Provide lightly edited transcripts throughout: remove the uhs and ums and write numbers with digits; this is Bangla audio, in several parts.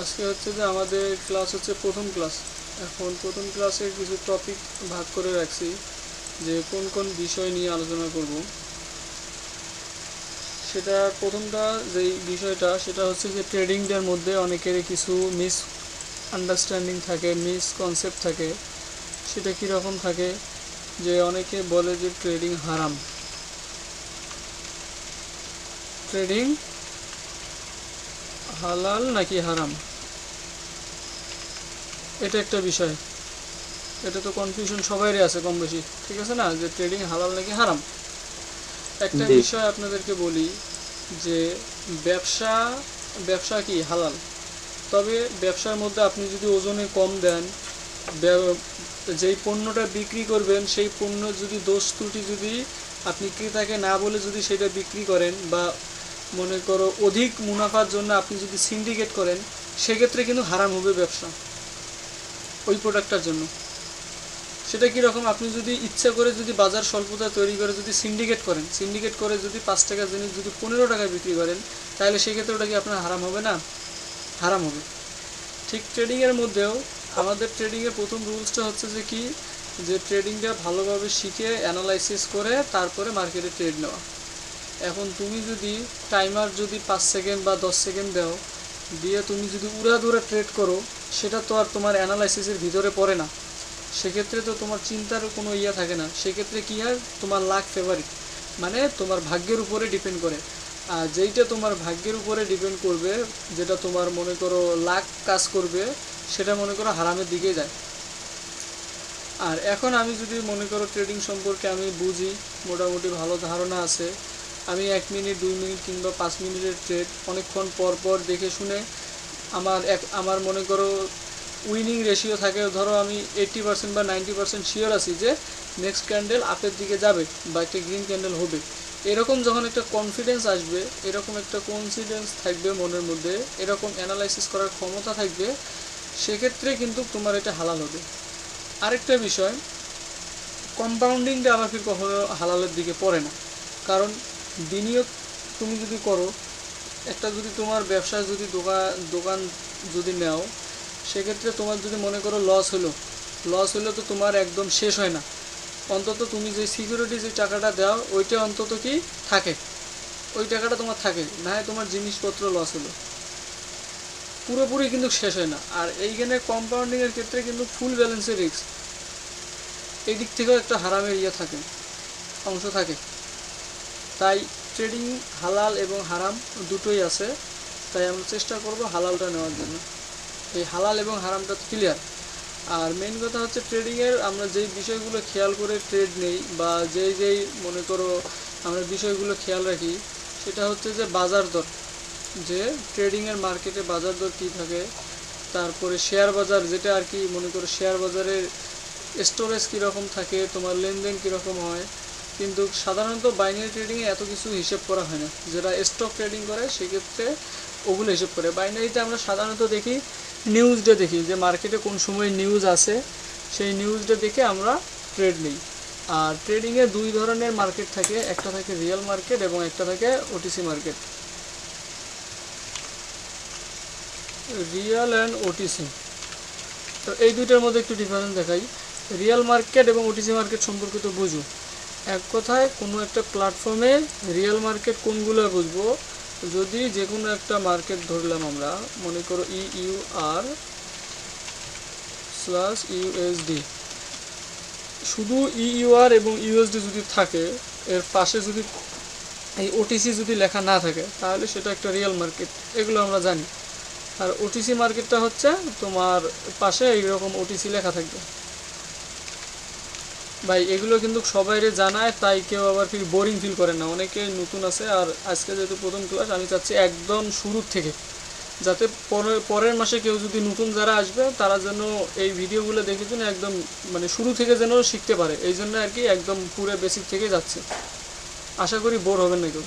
আজকে হচ্ছে যে আমাদের ক্লাস হচ্ছে প্রথম ক্লাস। এখন প্রথম ক্লাসে কিছু টপিক ভাগ করে রাখছি যে কোন কোন বিষয় নিয়ে আলোচনা করব। সেটা প্রথমটা যেই বিষয়টা সেটা হচ্ছে যে ট্রেডিংয়ের মধ্যে অনেকেরই কিছু মিস আন্ডারস্ট্যান্ডিং থাকে, মিস কনসেপ্ট থাকে। সেটা কীরকম থাকে যে অনেকে বলে যে ট্রেডিং হারাম, ট্রেডিং হালাল নাকি হারাম, এটা একটা বিষয়। এটা তো কনফিউশন সবাইরই আছে কম বেশি, ঠিক আছে না, যে ট্রেডিং হালাল নাকি হারাম। একটা জি। বিষয় আপনাদেরকে বলি যে ব্যবসা ব্যবসা কি হালাল, তবে ব্যবসার মধ্যে আপনি যদি ওজনে কম দেন, যেই পণ্যটা বিক্রি করবেন সেই পণ্য যদি দোষ ত্রুটি যদি আপনি ক্রেতাকে না বলে যদি সেটা বিক্রি করেন, বা মনে করো অধিক মুনাফার জন্য আপনি যদি সিন্ডিকেট করেন, সেক্ষেত্রে কিন্তু হারাম হবে ব্যবসা ওই প্রোডাক্টটার জন্য। সেটা কীরকম, আপনি যদি ইচ্ছা করে যদি বাজার স্বল্পতা তৈরি করে যদি সিন্ডিকেট করেন, সিন্ডিকেট করে যদি 5 টাকার জিনিস যদি 15 টাকায় বিক্রি করেন, তাহলে সেক্ষেত্রে ওটা কি আপনার হারাম হবে না? হারাম হবে। ঠিক ট্রেডিংয়ের মধ্যেও আমাদের ট্রেডিংয়ের প্রথম রুলসটা হচ্ছে যে কি, যে ট্রেডিংটা ভালোভাবে শিখে অ্যানালাইসিস করে তারপরে মার্কেটে ট্রেড নেওয়া। এখন তুমি যদি টাইমার যদি 5 সেকেন্ড বা 10 সেকেন্ড দাও, দিয়ে তুমি যদি উড়াধুরা ট্রেড করো, সেটা তো আর তোমার অ্যানালাইসিসের ভিতরে পড়ে না। সেক্ষেত্রে তো তোমার চিন্তার কোনো ইয়া থাকে না। সেক্ষেত্রে কী হয়, তোমার লাক ফেভারিট, মানে তোমার ভাগ্যের উপরে ডিপেন্ড করে। আর যেইটা তোমার ভাগ্যের উপরে ডিপেন্ড করবে, যেটা তোমার মনে করো লাক কাজ করবে, সেটা মনে করো হারামের দিকে যায়। আর এখন আমি যদি মনে করো ট্রেডিং সম্পর্কে আমি বুঝি, মোটামুটি ভালো ধারণা আছে। আমি 1 মিনিট 2 মিনিট কিংবা 5 মিনিটের ট্রেড অনেকক্ষণ পর পর দেখে শুনে আমার মনে করো উইনিং রেশিও থাকে, ধরো আমি 80% বা 90% শিওর আছি যে নেক্সট ক্যান্ডেল আপের দিকে যাবে বা একটা গ্রিন ক্যান্ডেল হবে। এরকম যখন একটা কনফিডেন্স আসবে, এরকম একটা কনফিডেন্স থাকবে মনের মধ্যে, এরকম অ্যানালাইসিস করার ক্ষমতা থাকবে, সেক্ষেত্রে কিন্তু তোমার এটা হালাল হবে। আরেকটা বিষয়, কম্পাউন্ডিংটা আবার ফির কখনো হালালের দিকে পড়ে না। কারণ বিনিয়োগ তুমি যদি করো, একটা যদি তোমার ব্যবসায় যদি দোকান যদি নেও, সেক্ষেত্রে তোমার যদি মনে করো লস হলো তো তোমার একদম শেষ হয় না। অন্তত তুমি যে সিকিউরিটি যে টাকাটা দাও ওইটা অন্তত কি থাকে, ওই টাকাটা তোমার থাকে, না হয় তোমার জিনিসপত্র লস হলো, পুরোপুরি কিন্তু শেষ হয় না। আর এইখানে কম্পাউন্ডিংয়ের ক্ষেত্রে কিন্তু ফুল ব্যালেন্সের রিস্ক, এই দিক থেকেও একটা হারামের ইয়ে থাকে, অংশ থাকে। তাই ট্রেডিং হালাল এবং হারাম দুটোই আছে। তাই আমরা চেষ্টা করব হালালটা নেওয়ার জন্য। এই হালাল এবং হারামটা ক্লিয়ার। আর মেন কথা হচ্ছে ট্রেডিংয়ের আমরা যেই বিষয়গুলো খেয়াল করে ট্রেড নেই, বা যেই মনে করো আমরা বিষয়গুলো খেয়াল রাখি, সেটা হচ্ছে যে বাজার দর, যে ট্রেডিংয়ের মার্কেটে বাজার দর কী থাকে। তারপরে শেয়ার বাজার, যেটা আর কি মনে করো শেয়ার বাজারের স্টোরেজ কীরকম থাকে, তোমার লেনদেন কীরকম হয়। কিন্তু সাধারণত বাইনারি ট্রেডিংয়ে এত কিছু হিসেব করা হয় না। যারা স্টক ট্রেডিং করে সেক্ষেত্রে ওগুলো হিসেব করে। বাইনারিতে আমরা সাধারণত দেখি নিউজটা দেখি, যে মার্কেটে কোন সময় নিউজ আসে, সেই নিউজটা দেখে আমরা ট্রেড নিই। আর ট্রেডিংয়ে 2 ধরনের মার্কেট থাকে, একটা থাকে রিয়েল মার্কেট এবং একটা থাকে OTC market. Real and OTC, তো এই দুইটার মধ্যে একটু ডিফারেন্স দেখাই। রিয়েল মার্কেট এবং ওটিসি মার্কেট সম্পর্কে তো বুঝো। এক কথায় কোনো একটা প্ল্যাটফর্মে রিয়েল মার্কেট কোনগুলো বুঝবো, যদি যে কোনো একটা মার্কেট ধরলাম আমরা, মনে করো EUR/USD, শুধু EUR এবং USD যদি থাকে, এর পাশে যদি এই ওটিসি যদি লেখা না থাকে, তাহলে সেটা একটা রিয়েল মার্কেট, এগুলো আমরা জানি। আর ওটিসি মার্কেটটা হচ্ছে তোমার পাশে এইরকম ওটিসি লেখা থাকবে। ভাই এগুলো কিন্তু সবাইরে জানায়, তাই কেউ আবার ফির বোরিং ফিল করে না। অনেকে নতুন আছে, আর আজকে যেহেতু প্রথম ক্লাস, আমি চাচ্ছি একদম শুরুর থেকে, যাতে পরের মাসে কেউ যদি নতুন যারা আসবে তারা যেন এই ভিডিওগুলো দেখে যেন একদম মানে শুরু থেকে যেন শিখতে পারে। এই জন্য আর কি একদম পুরো বেসিক থেকে যাচ্ছে। আশা করি বোর হবেন না কেউ।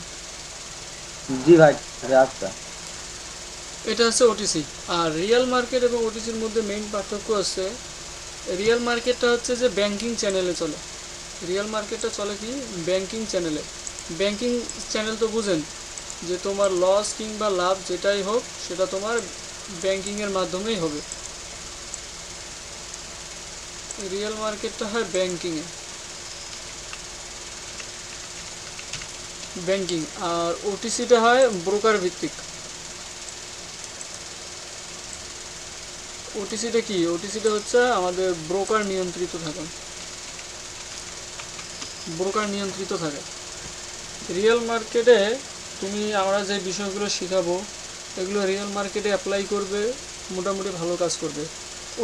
জি ভাই। আচ্ছা। এটা হচ্ছে ওটিসি। আর রিয়েল মার্কেট এবং ওটিসির মধ্যে মেইন পার্থক্য আছে, রিয়েল মার্কেটটা হচ্ছে যে ব্যাংকিং চ্যানেলে চলে। রিয়েল মার্কেটটা চলে কি ব্যাংকিং চ্যানেলে। ব্যাংকিং চ্যানেল তো বুঝেন, যে তোমার লস কিংবা লাভ যেটাই হোক সেটা তোমার ব্যাংকিংয়ের মাধ্যমেই হবে। রিয়েল মার্কেটটা হয় ব্যাংকিং, আর ওটিসিটা হয় ব্রোকার ভিত্তিক। ওটিসিটা কি? ওটিসিটা হচ্ছে আমাদের ব্রোকার নিয়ন্ত্রিত থাকে। রিয়েল মার্কেটে আমরা যে বিষয়গুলো শেখাবো এগুলো রিয়েল মার্কেটে অ্যাপ্লাই করবে, মোটামুটি ভালো কাজ করবে।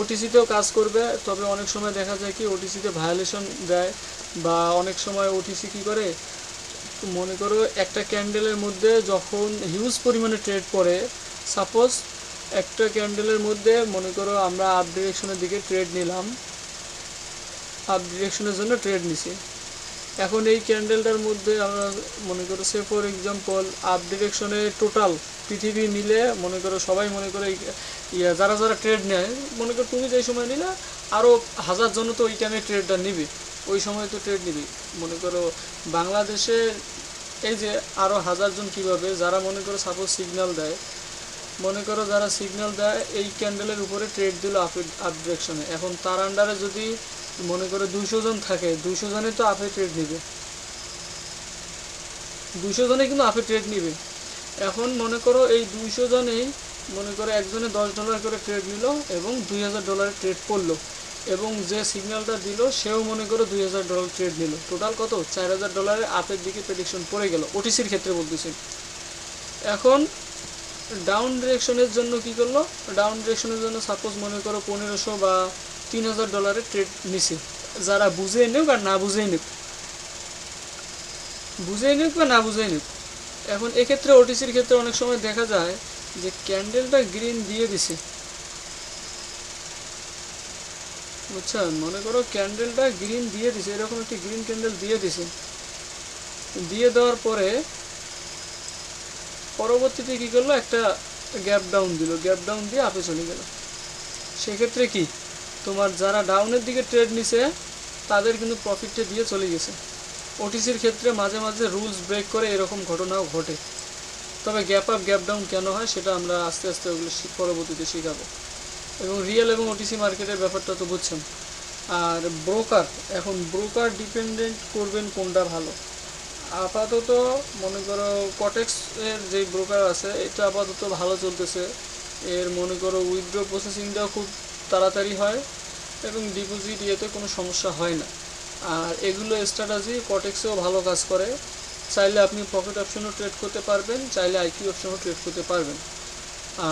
ওটিসিতেও কাজ করবে, তবে অনেক সময় দেখা যায় কি ওটিসিতে ভায়োলেশন দেয়, বা অনেক সময় ওটিসি কী করে, মনে করো একটা ক্যান্ডেলের মধ্যে যখন হিউজ পরিমাণে ট্রেড পড়ে, সাপোজ একটা ক্যান্ডেলের মধ্যে মনে করো আমরা আপ ডিরেকশনের দিকে ট্রেড নিলাম, আপ ডিরেকশনের জন্য ট্রেড নিছি। এখন এই ক্যান্ডেলটার মধ্যে আমরা মনে করো সে ফর এক্সাম্পল আপ ডিরেকশনে টোটাল পৃথিবী মিলে মনে করো সবাই মনে করো যারা যারা ট্রেড নেয়, মনে করো তুমি যেই সময় নিলে আরও 1000 জন তো ওই টাইমে ট্রেডটা নিবে, ওই সময় তো ট্রেড নিবি। মনে করো বাংলাদেশে এই যে আরও 1000 জন কীভাবে, যারা মনে করো সাপোজ সিগন্যাল দেয়, এই ক্যান্ডেলের উপরে ট্রেড দিল আপ ডিরেকশনে। এখন তার আন্ডারে যদি মনে করো 200 জন থাকে, 200 জনে তো আপে ট্রেড নিবে, 200 জনে কিন্তু আপে ট্রেড নিবে। এখন মনে করো এই 200 জনেই মনে করো একজনে $10 করে ট্রেড নিল এবং $2000 ট্রেড পড়লো, এবং যে সিগন্যালটা দিল সেও মনে করো $2000 ট্রেড নিল, টোটাল কত $4000 আপের দিকে প্রেডিকশন পড়ে গেল, ওটিসির ক্ষেত্রে বলতেছি। এখন ডাউন ডিরেকশনের জন্য কি করলো, ডাউন ডিরেকশনের জন্য সাপোজ মনে করো 1500 বা $3000 ট্রেড নিছে, যারা বুঝে নিক আর না বুঝেই নিক, এখন এক্ষেত্রে ওটিসির ক্ষেত্রে অনেক সময় দেখা যায় যে ক্যান্ডেলটা গ্রিন দিয়ে দিছে, বুঝছেন, মনে করো ক্যান্ডেলটা গ্রিন দিয়ে দিছে, এরকম একটি গ্রিন ক্যান্ডেল দিয়ে দিছে, দিয়ে দেওয়ার পরে পরবর্তীতে কী করলো, একটা গ্যাপ ডাউন দিল, গ্যাপ ডাউন দিয়ে আপে চলে গেল। সেক্ষেত্রে কি তোমার যারা ডাউনের দিকে ট্রেড নিছে তাদের কিন্তু প্রফিটটা দিয়ে চলে গেছে। ওটিসির ক্ষেত্রে মাঝে মাঝে রুলস ব্রেক করে এরকম ঘটনাও ঘটে, তবে গ্যাপ আপ গ্যাপ ডাউন কেন হয় সেটা আমরা আস্তে আস্তে ওগুলো পরবর্তীতে শেখাবো। এবং রিয়েল এবং ওটিসি মার্কেটের ব্যাপারটা তো বুঝছেন। আর ব্রোকার, এখন ব্রোকার ডিপেন্ডেন্ট করবেন কোনটা ভালো। আপাতত মনে করো কটেক্স এর যে ব্রোকার আছে এটা আপাতত ভালো চলতেছে, এর মনে করো উইথড্র প্রসেসিংটাও খুব তাড়াতাড়ি হয় এবং ডিপোজিট ইয়েতে কোনো সমস্যা হয় না। আর এগুলো স্ট্র্যাটেজি কটেক্সেও ভালো কাজ করে, চাইলে আপনি প্রফিট অপশনও ট্রেড করতে পারবেন, চাইলে আইকিউ অপশনও ট্রেড করতে পারবেন।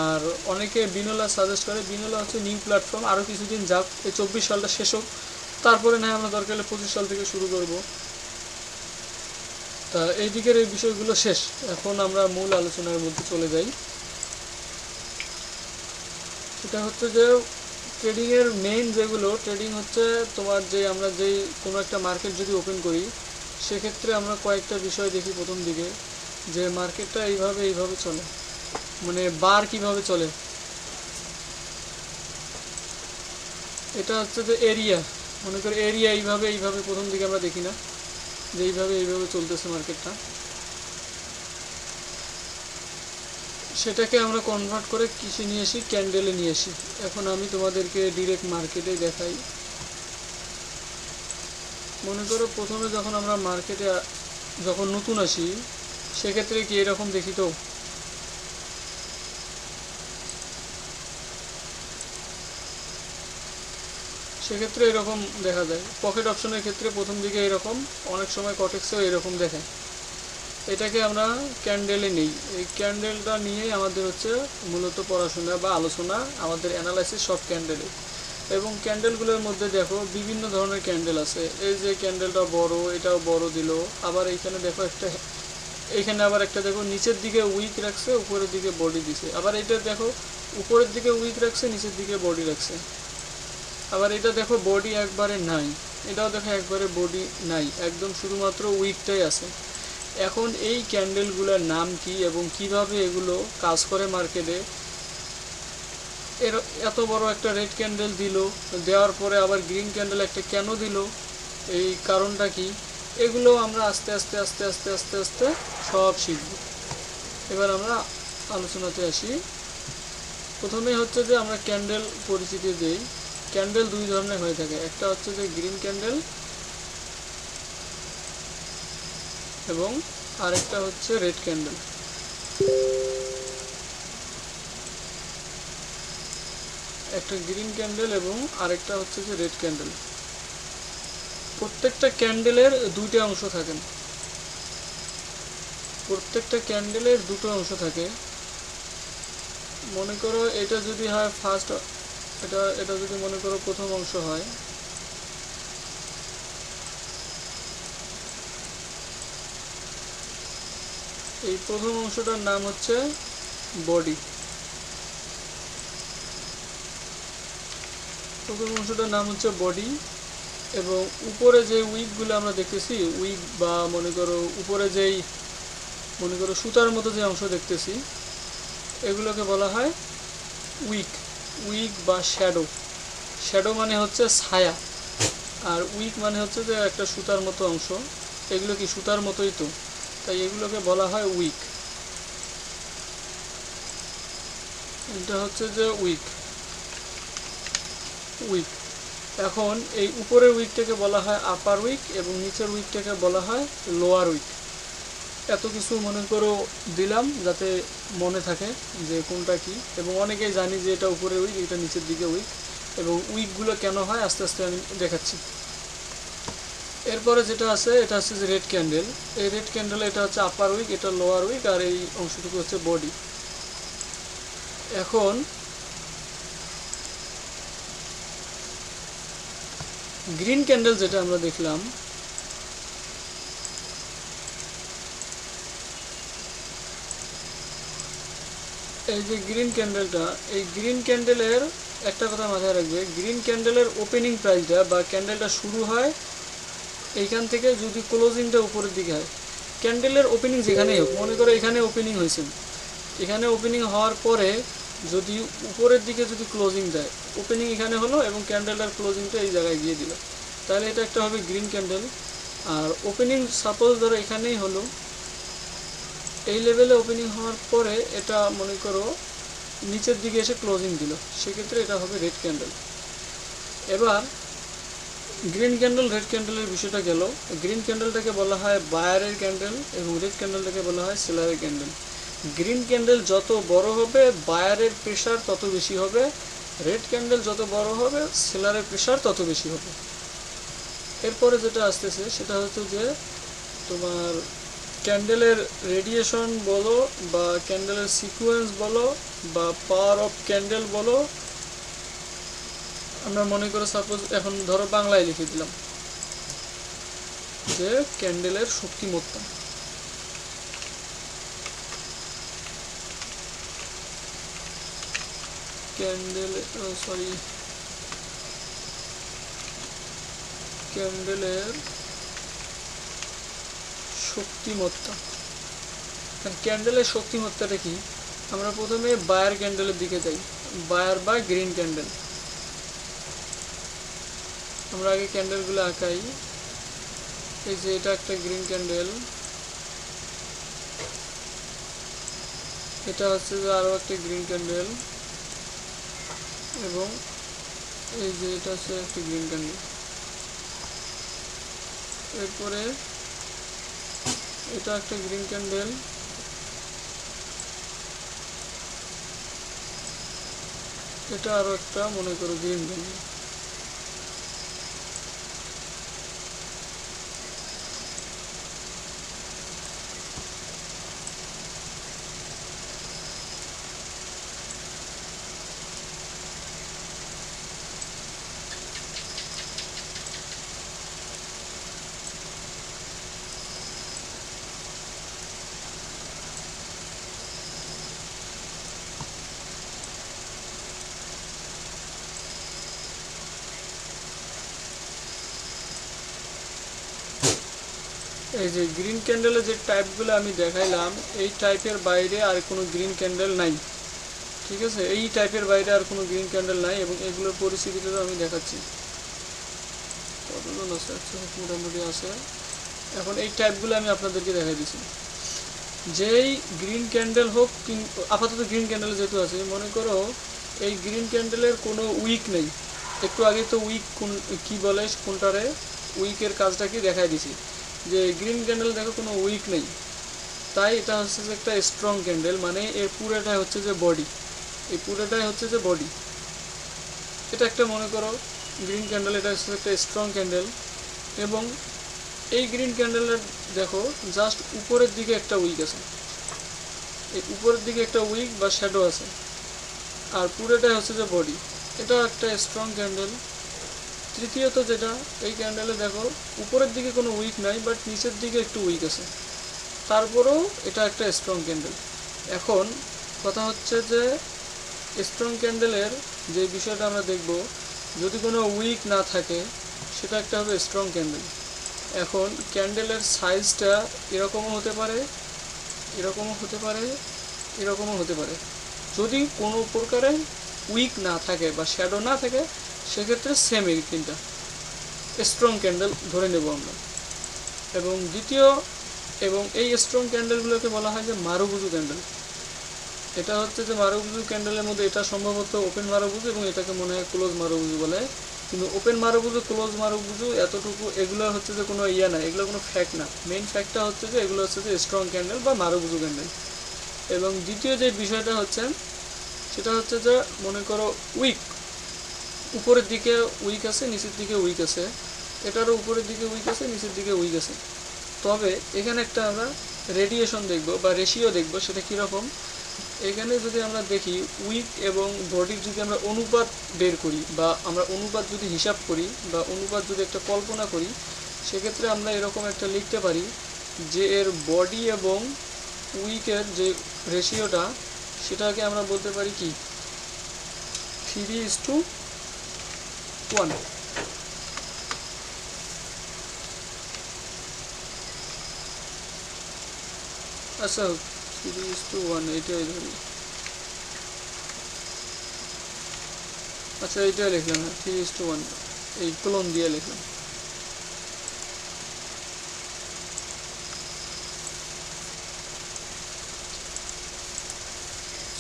আর অনেকে বিনোলা সাজেস্ট করে, বিনোলা হচ্ছে নিউ প্ল্যাটফর্ম, আরও কিছুদিন যাক, এই 24 সালটা শেষ হোক, তারপরে না আমরা দরকার হলে 25 সাল থেকে শুরু করব। তা এই দিকের এই বিষয়গুলো শেষ, এখন আমরা মূল আলোচনার মধ্যে চলে যাই। এটা হচ্ছে যে ট্রেডিংয়ের মেইন যেগুলো, ট্রেডিং হচ্ছে তোমার যে আমরা যেই কোনো একটা মার্কেট যদি ওপেন করি সেক্ষেত্রে আমরা কয়েকটা বিষয় দেখি। প্রথম দিকে যে মার্কেটটা এইভাবে চলে, মানে বার কিভাবে চলে, এটা হচ্ছে যে এরিয়া, মনে করি এরিয়া এইভাবে প্রথম দিকে আমরা দেখি না যে এইভাবে চলতেছে মার্কেটটা, সেটাকে আমরা কনভার্ট করে কিসে নিয়ে আসি, ক্যান্ডেলে নিয়ে আসি। এখন আমি তোমাদেরকে ডিরেক্ট মার্কেটে দেখাই। মনে করো প্রথমে যখন আমরা মার্কেটে যখন নতুন আসি সেক্ষেত্রে কি এরকম দেখি, তো সেক্ষেত্রে এরকম দেখা যায়। পকেট অপশনের ক্ষেত্রে প্রথম দিকে এরকম, অনেক সময় কটেক্সেও এরকম দেখায়। এটাকে আমরা ক্যান্ডেলে নিই, এই ক্যান্ডেলটা নিয়েই আমাদের হচ্ছে মূলত পড়াশোনা বা আলোচনা, আমাদের অ্যানালাইসিস সব ক্যান্ডেলে। এবং ক্যান্ডেলগুলোর মধ্যে দেখো বিভিন্ন ধরনের ক্যান্ডেল আছে, এই যে ক্যান্ডেলটা বড়, এটাও বড় দিল, আবার এইখানে দেখো এইখানে আবার একটা দেখো নিচের দিকে উইক রাখছে, উপরের দিকে বডি দিছে, আবার এটা দেখো উপরের দিকে উইক রাখছে, নিচের দিকে বডি রাখছে, আবার এটা দেখো বডি একবারে নাই, এটাও দেখো একবারে বডি নাই, একদম শুধুমাত্র উইকটাই আছে। এখন এই ক্যান্ডেলগুলোর নাম কি এবং কিভাবে এগুলো কাজ করে মার্কেটে, এত বড় একটা রেড ক্যান্ডেল দিল, দেওয়ার পরে আবার গ্রিন ক্যান্ডেল একটা কেন দিল, এই কারণটা কি, এগুলো আমরা আস্তে আস্তে আস্তে আস্তে আস্তে আস্তে সব শিখব। এবার আমরা আলোচনাতে আসি। প্রথমেই হচ্ছে যে আমরা ক্যান্ডেল পরিচিতি দেই। ক্যান্ডেল দুই ধরনের হয়ে থাকে, একটা হচ্ছে যে গ্রিন ক্যান্ডেল এবং আরেকটা হচ্ছে রেড ক্যান্ডেল। একটা গ্রিন ক্যান্ডেল এবং আরেকটা হচ্ছে যে রেড ক্যান্ডেল। প্রত্যেকটা ক্যান্ডেলের দুইটা অংশ থাকে, প্রত্যেকটা ক্যান্ডেলের দুটো অংশ থাকে। মনে করো এটা যদি হয় ফার্স্ট, এটা যদি মনে করো প্রথম অংশ হয়, এই প্রথম অংশটার নাম হচ্ছে বডি। প্রথম অংশটার নাম হচ্ছে বডি এবং উপরে যে উইকগুলো আমরা দেখতেছি, উইক বা মনে করো উপরে যেই মনে করো সুতার মতো যে অংশ দেখতেছি, এগুলোকে বলা হয় উইক। উইক বা শ্যাডো। শ্যাডো মানে হচ্ছে ছায়া, আর উইক মানে হচ্ছে যে একটা সুতার মতো অংশ। এগুলো কি সুতার মতোই তো, তাই এগুলোকে বলা হয় উইক। এটা হচ্ছে যে উইক। উইক এখন এই উপরের উইকটাকে বলা হয় আপার উইক এবং নিচের উইকটাকে বলা হয় লোয়ার উইক। এত কিছু মনে করো দিলাম যাতে মনে থাকে যে কোনটা কি, এবং অনেকেই জানি যে এটা উপরের উইক, এটা নিচের দিকে উইক, এবং উইকগুলো কেন হয় আস্তে আস্তে আমি দেখাচ্ছি। এরপরে যেটা আছে এটা হচ্ছে যে রেড ক্যান্ডেল। এই রেড ক্যান্ডেল এটা হচ্ছে আপার উইক, এটা লোয়ার উইক, আর এই অংশটুকু হচ্ছে বডি। এখন গ্রিন ক্যান্ডেল যেটা আমরা দেখলাম, এই যে গ্রিন ক্যান্ডেলটা, এই গ্রিন ক্যান্ডেলের একটা কথা মাথায় রাখবে, গ্রিন ক্যান্ডেলের ওপেনিং প্রাইসটা বা ক্যান্ডেলটা শুরু হয় এইখান থেকে, যদি ক্লোজিংটা উপরের দিকে হয়, ক্যান্ডেলের ওপেনিং যেখানেই হোক, মনে করো এখানে ওপেনিং হয়েছে, এখানে ওপেনিং হওয়ার পরে যদি উপরের দিকে যদি ক্লোজিং দেয়, ওপেনিং এখানে হলো এবং ক্যান্ডেলটার ক্লোজিংটা এই জায়গায় গিয়ে দিল, তাহলে এটা একটা হবে গ্রিন ক্যান্ডেল। আর ওপেনিং সাপোজ ধরো এখানেই হলো, এই লেভেলে ওপেনিং হওয়ার পরে এটা মনে করো নিচের দিকে এসে ক্লোজিং দিল, সেক্ষেত্রে এটা হবে রেড ক্যান্ডেল। এবার গ্রিন ক্যান্ডেল রেড ক্যান্ডেলের বিষয়টা গেল। গ্রিন ক্যান্ডেলটাকে বলা হয় বায়ারের ক্যান্ডেল এবং রেড ক্যান্ডেলটাকে বলা হয় সেলারের ক্যান্ডেল। গ্রিন ক্যান্ডেল যত বড় হবে বায়ারের প্রেশার তত বেশি হবে, রেড ক্যান্ডেল যত বড় হবে সেলারের প্রেশার তত বেশি হবে। এরপরে যেটা আসতেছে সেটা হচ্ছে যে তোমার ক্যান্ডেলের রেডিয়েশন বলো বা ক্যান্ডেলের সিকোয়েন্স বলো বা পাওয়ার অফ ক্যান্ডেল বলো, আমরা মনে করো সাপোজ এখন ধরো বাংলায় লিখে দিলাম যে ক্যান্ডেলের শক্তিমত্তা। ক্যান্ডেলের শক্তিমত্তা। ক্যান্ডেলের শক্তিমত্তাটা কি, আমরা প্রথমে বায়ার ক্যান্ডেলের দিকে যাই। বায়ার বা গ্রিন ক্যান্ডেল, আমরা আগে ক্যান্ডেলগুলো আঁকাই। এই যে এটা একটা গ্রিন ক্যান্ডেল, এটা হচ্ছে যে আরও একটা গ্রিন ক্যান্ডেল, এবং এই যে এটা হচ্ছে একটা গ্রিন ক্যান্ডেল। এরপরে এটা একটা গ্রিন ক্যান্ডেল, এটা আরও একটা মনে করো গ্রিন ক্যান্ডেল। এই যে গ্রিন ক্যান্ডেলের যে টাইপগুলো আমি দেখাইলাম, এই টাইপের বাইরে আর কোনো গ্রিন ক্যান্ডেল নাই, ঠিক আছে? এই টাইপের বাইরে আর কোনো গ্রিন ক্যান্ডেল নাই, এবং এগুলোর পরিস্থিতিটা আমি দেখাচ্ছি। কতজন আছে? মোটামুটি আছে। এখন এই টাইপগুলো আমি আপনাদেরকে দেখাই দিচ্ছি। যেই গ্রিন ক্যান্ডেল হোক, আপাতত গ্রিন ক্যান্ডেল যেহেতু আছে, মনে করো এই গ্রিন ক্যান্ডেলের কোনো উইক নেই। একটু আগে তো উইক কী বলে কোনটারে, উইকের কাজটা কি দেখাই দিছি, যে গ্রিন ক্যান্ডেল দেখো কোনো উইক নেই, তাই এটা হচ্ছে যে একটা স্ট্রং ক্যান্ডেল। মানে এর পুরোটাই হচ্ছে যে বডি, এই পুরোটাই হচ্ছে যে বডি। এটা একটা মনে করো গ্রিন ক্যান্ডেল, এটা হচ্ছে একটা স্ট্রং ক্যান্ডেল। এবং এই গ্রিন ক্যান্ডেলের দেখো জাস্ট উপরের দিকে একটা উইক আছে, এই উপরের দিকে একটা উইক বা শ্যাডো আছে, আর পুরোটাই হচ্ছে যে বডি। এটা একটা স্ট্রং ক্যান্ডেল। তৃতীয়ত যেটা, এই ক্যান্ডেলে দেখো উপরের দিকে কোনো উইক নাই, বাট নিচের দিকে একটু উইক আছে, তারপরেও এটা একটা স্ট্রং ক্যান্ডেল। এখন কথা হচ্ছে যে স্ট্রং ক্যান্ডেলের যে বিষয়টা আমরা দেখব, যদি কোনো উইক না থাকে সেটা একটা হবে স্ট্রং ক্যান্ডেল। এখন ক্যান্ডেলের সাইজটা এরকমও হতে পারে, এরকমও হতে পারে, এরকমও হতে পারে। যদি কোনো প্রকারে উইক না থাকে বা শ্যাডো না থাকে, সেক্ষেত্রে সেম এই তিনটা স্ট্রং ক্যান্ডেল ধরে নেব আমরা। এবং দ্বিতীয়, এবং এই স্ট্রং ক্যান্ডেলগুলোকে বলা হয় যে মারুবুজু ক্যান্ডেল। এটা হচ্ছে যে মারুবুজু ক্যান্ডেলের মধ্যে এটা সম্ভবত ওপেন মারুবুজু, এবং এটাকে মনে হয় ক্লোজ মারুবুজু বলে। কিন্তু ওপেন মারুবুজু, ক্লোজ মারুবুজু এতটুকু, এগুলো হচ্ছে যে কোনো ইয়া না, এগুলো কোনো ফ্যাক্ট না। মেইন ফ্যাক্টটা হচ্ছে যে এগুলো হচ্ছে যে স্ট্রং ক্যান্ডেল বা মারুবুজু ক্যান্ডেল। এবং দ্বিতীয় যে বিষয়টা হচ্ছে, সেটা হচ্ছে যে মনে করো উইক, উপরের দিকে উইক আছে, নিচের দিকে উইক আছে, এটারও উপরের দিকে উইক আছে, নিচের দিকে উইক আছে। তবে এখানে একটা আমরা রেডিয়েশন দেখব বা রেশিও দেখব, সেটা কীরকম। এখানে যদি আমরা দেখি উইক এবং বডির যদি আমরা অনুপাত বের করি, বা আমরা অনুপাত যদি হিসাব করি, বা অনুপাত যদি একটা কল্পনা করি, সেক্ষেত্রে আমরা এরকম একটা লিখতে পারি যে এর বডি এবং উইকের যে রেশিওটা, সেটাকে আমরা বলতে পারি কি 3:1। আচ্ছা 3:1 এইটাই ধরি। আচ্ছা এইটাই লিখলাম না, 3:1 এই কোলন দিয়ে লিখলাম।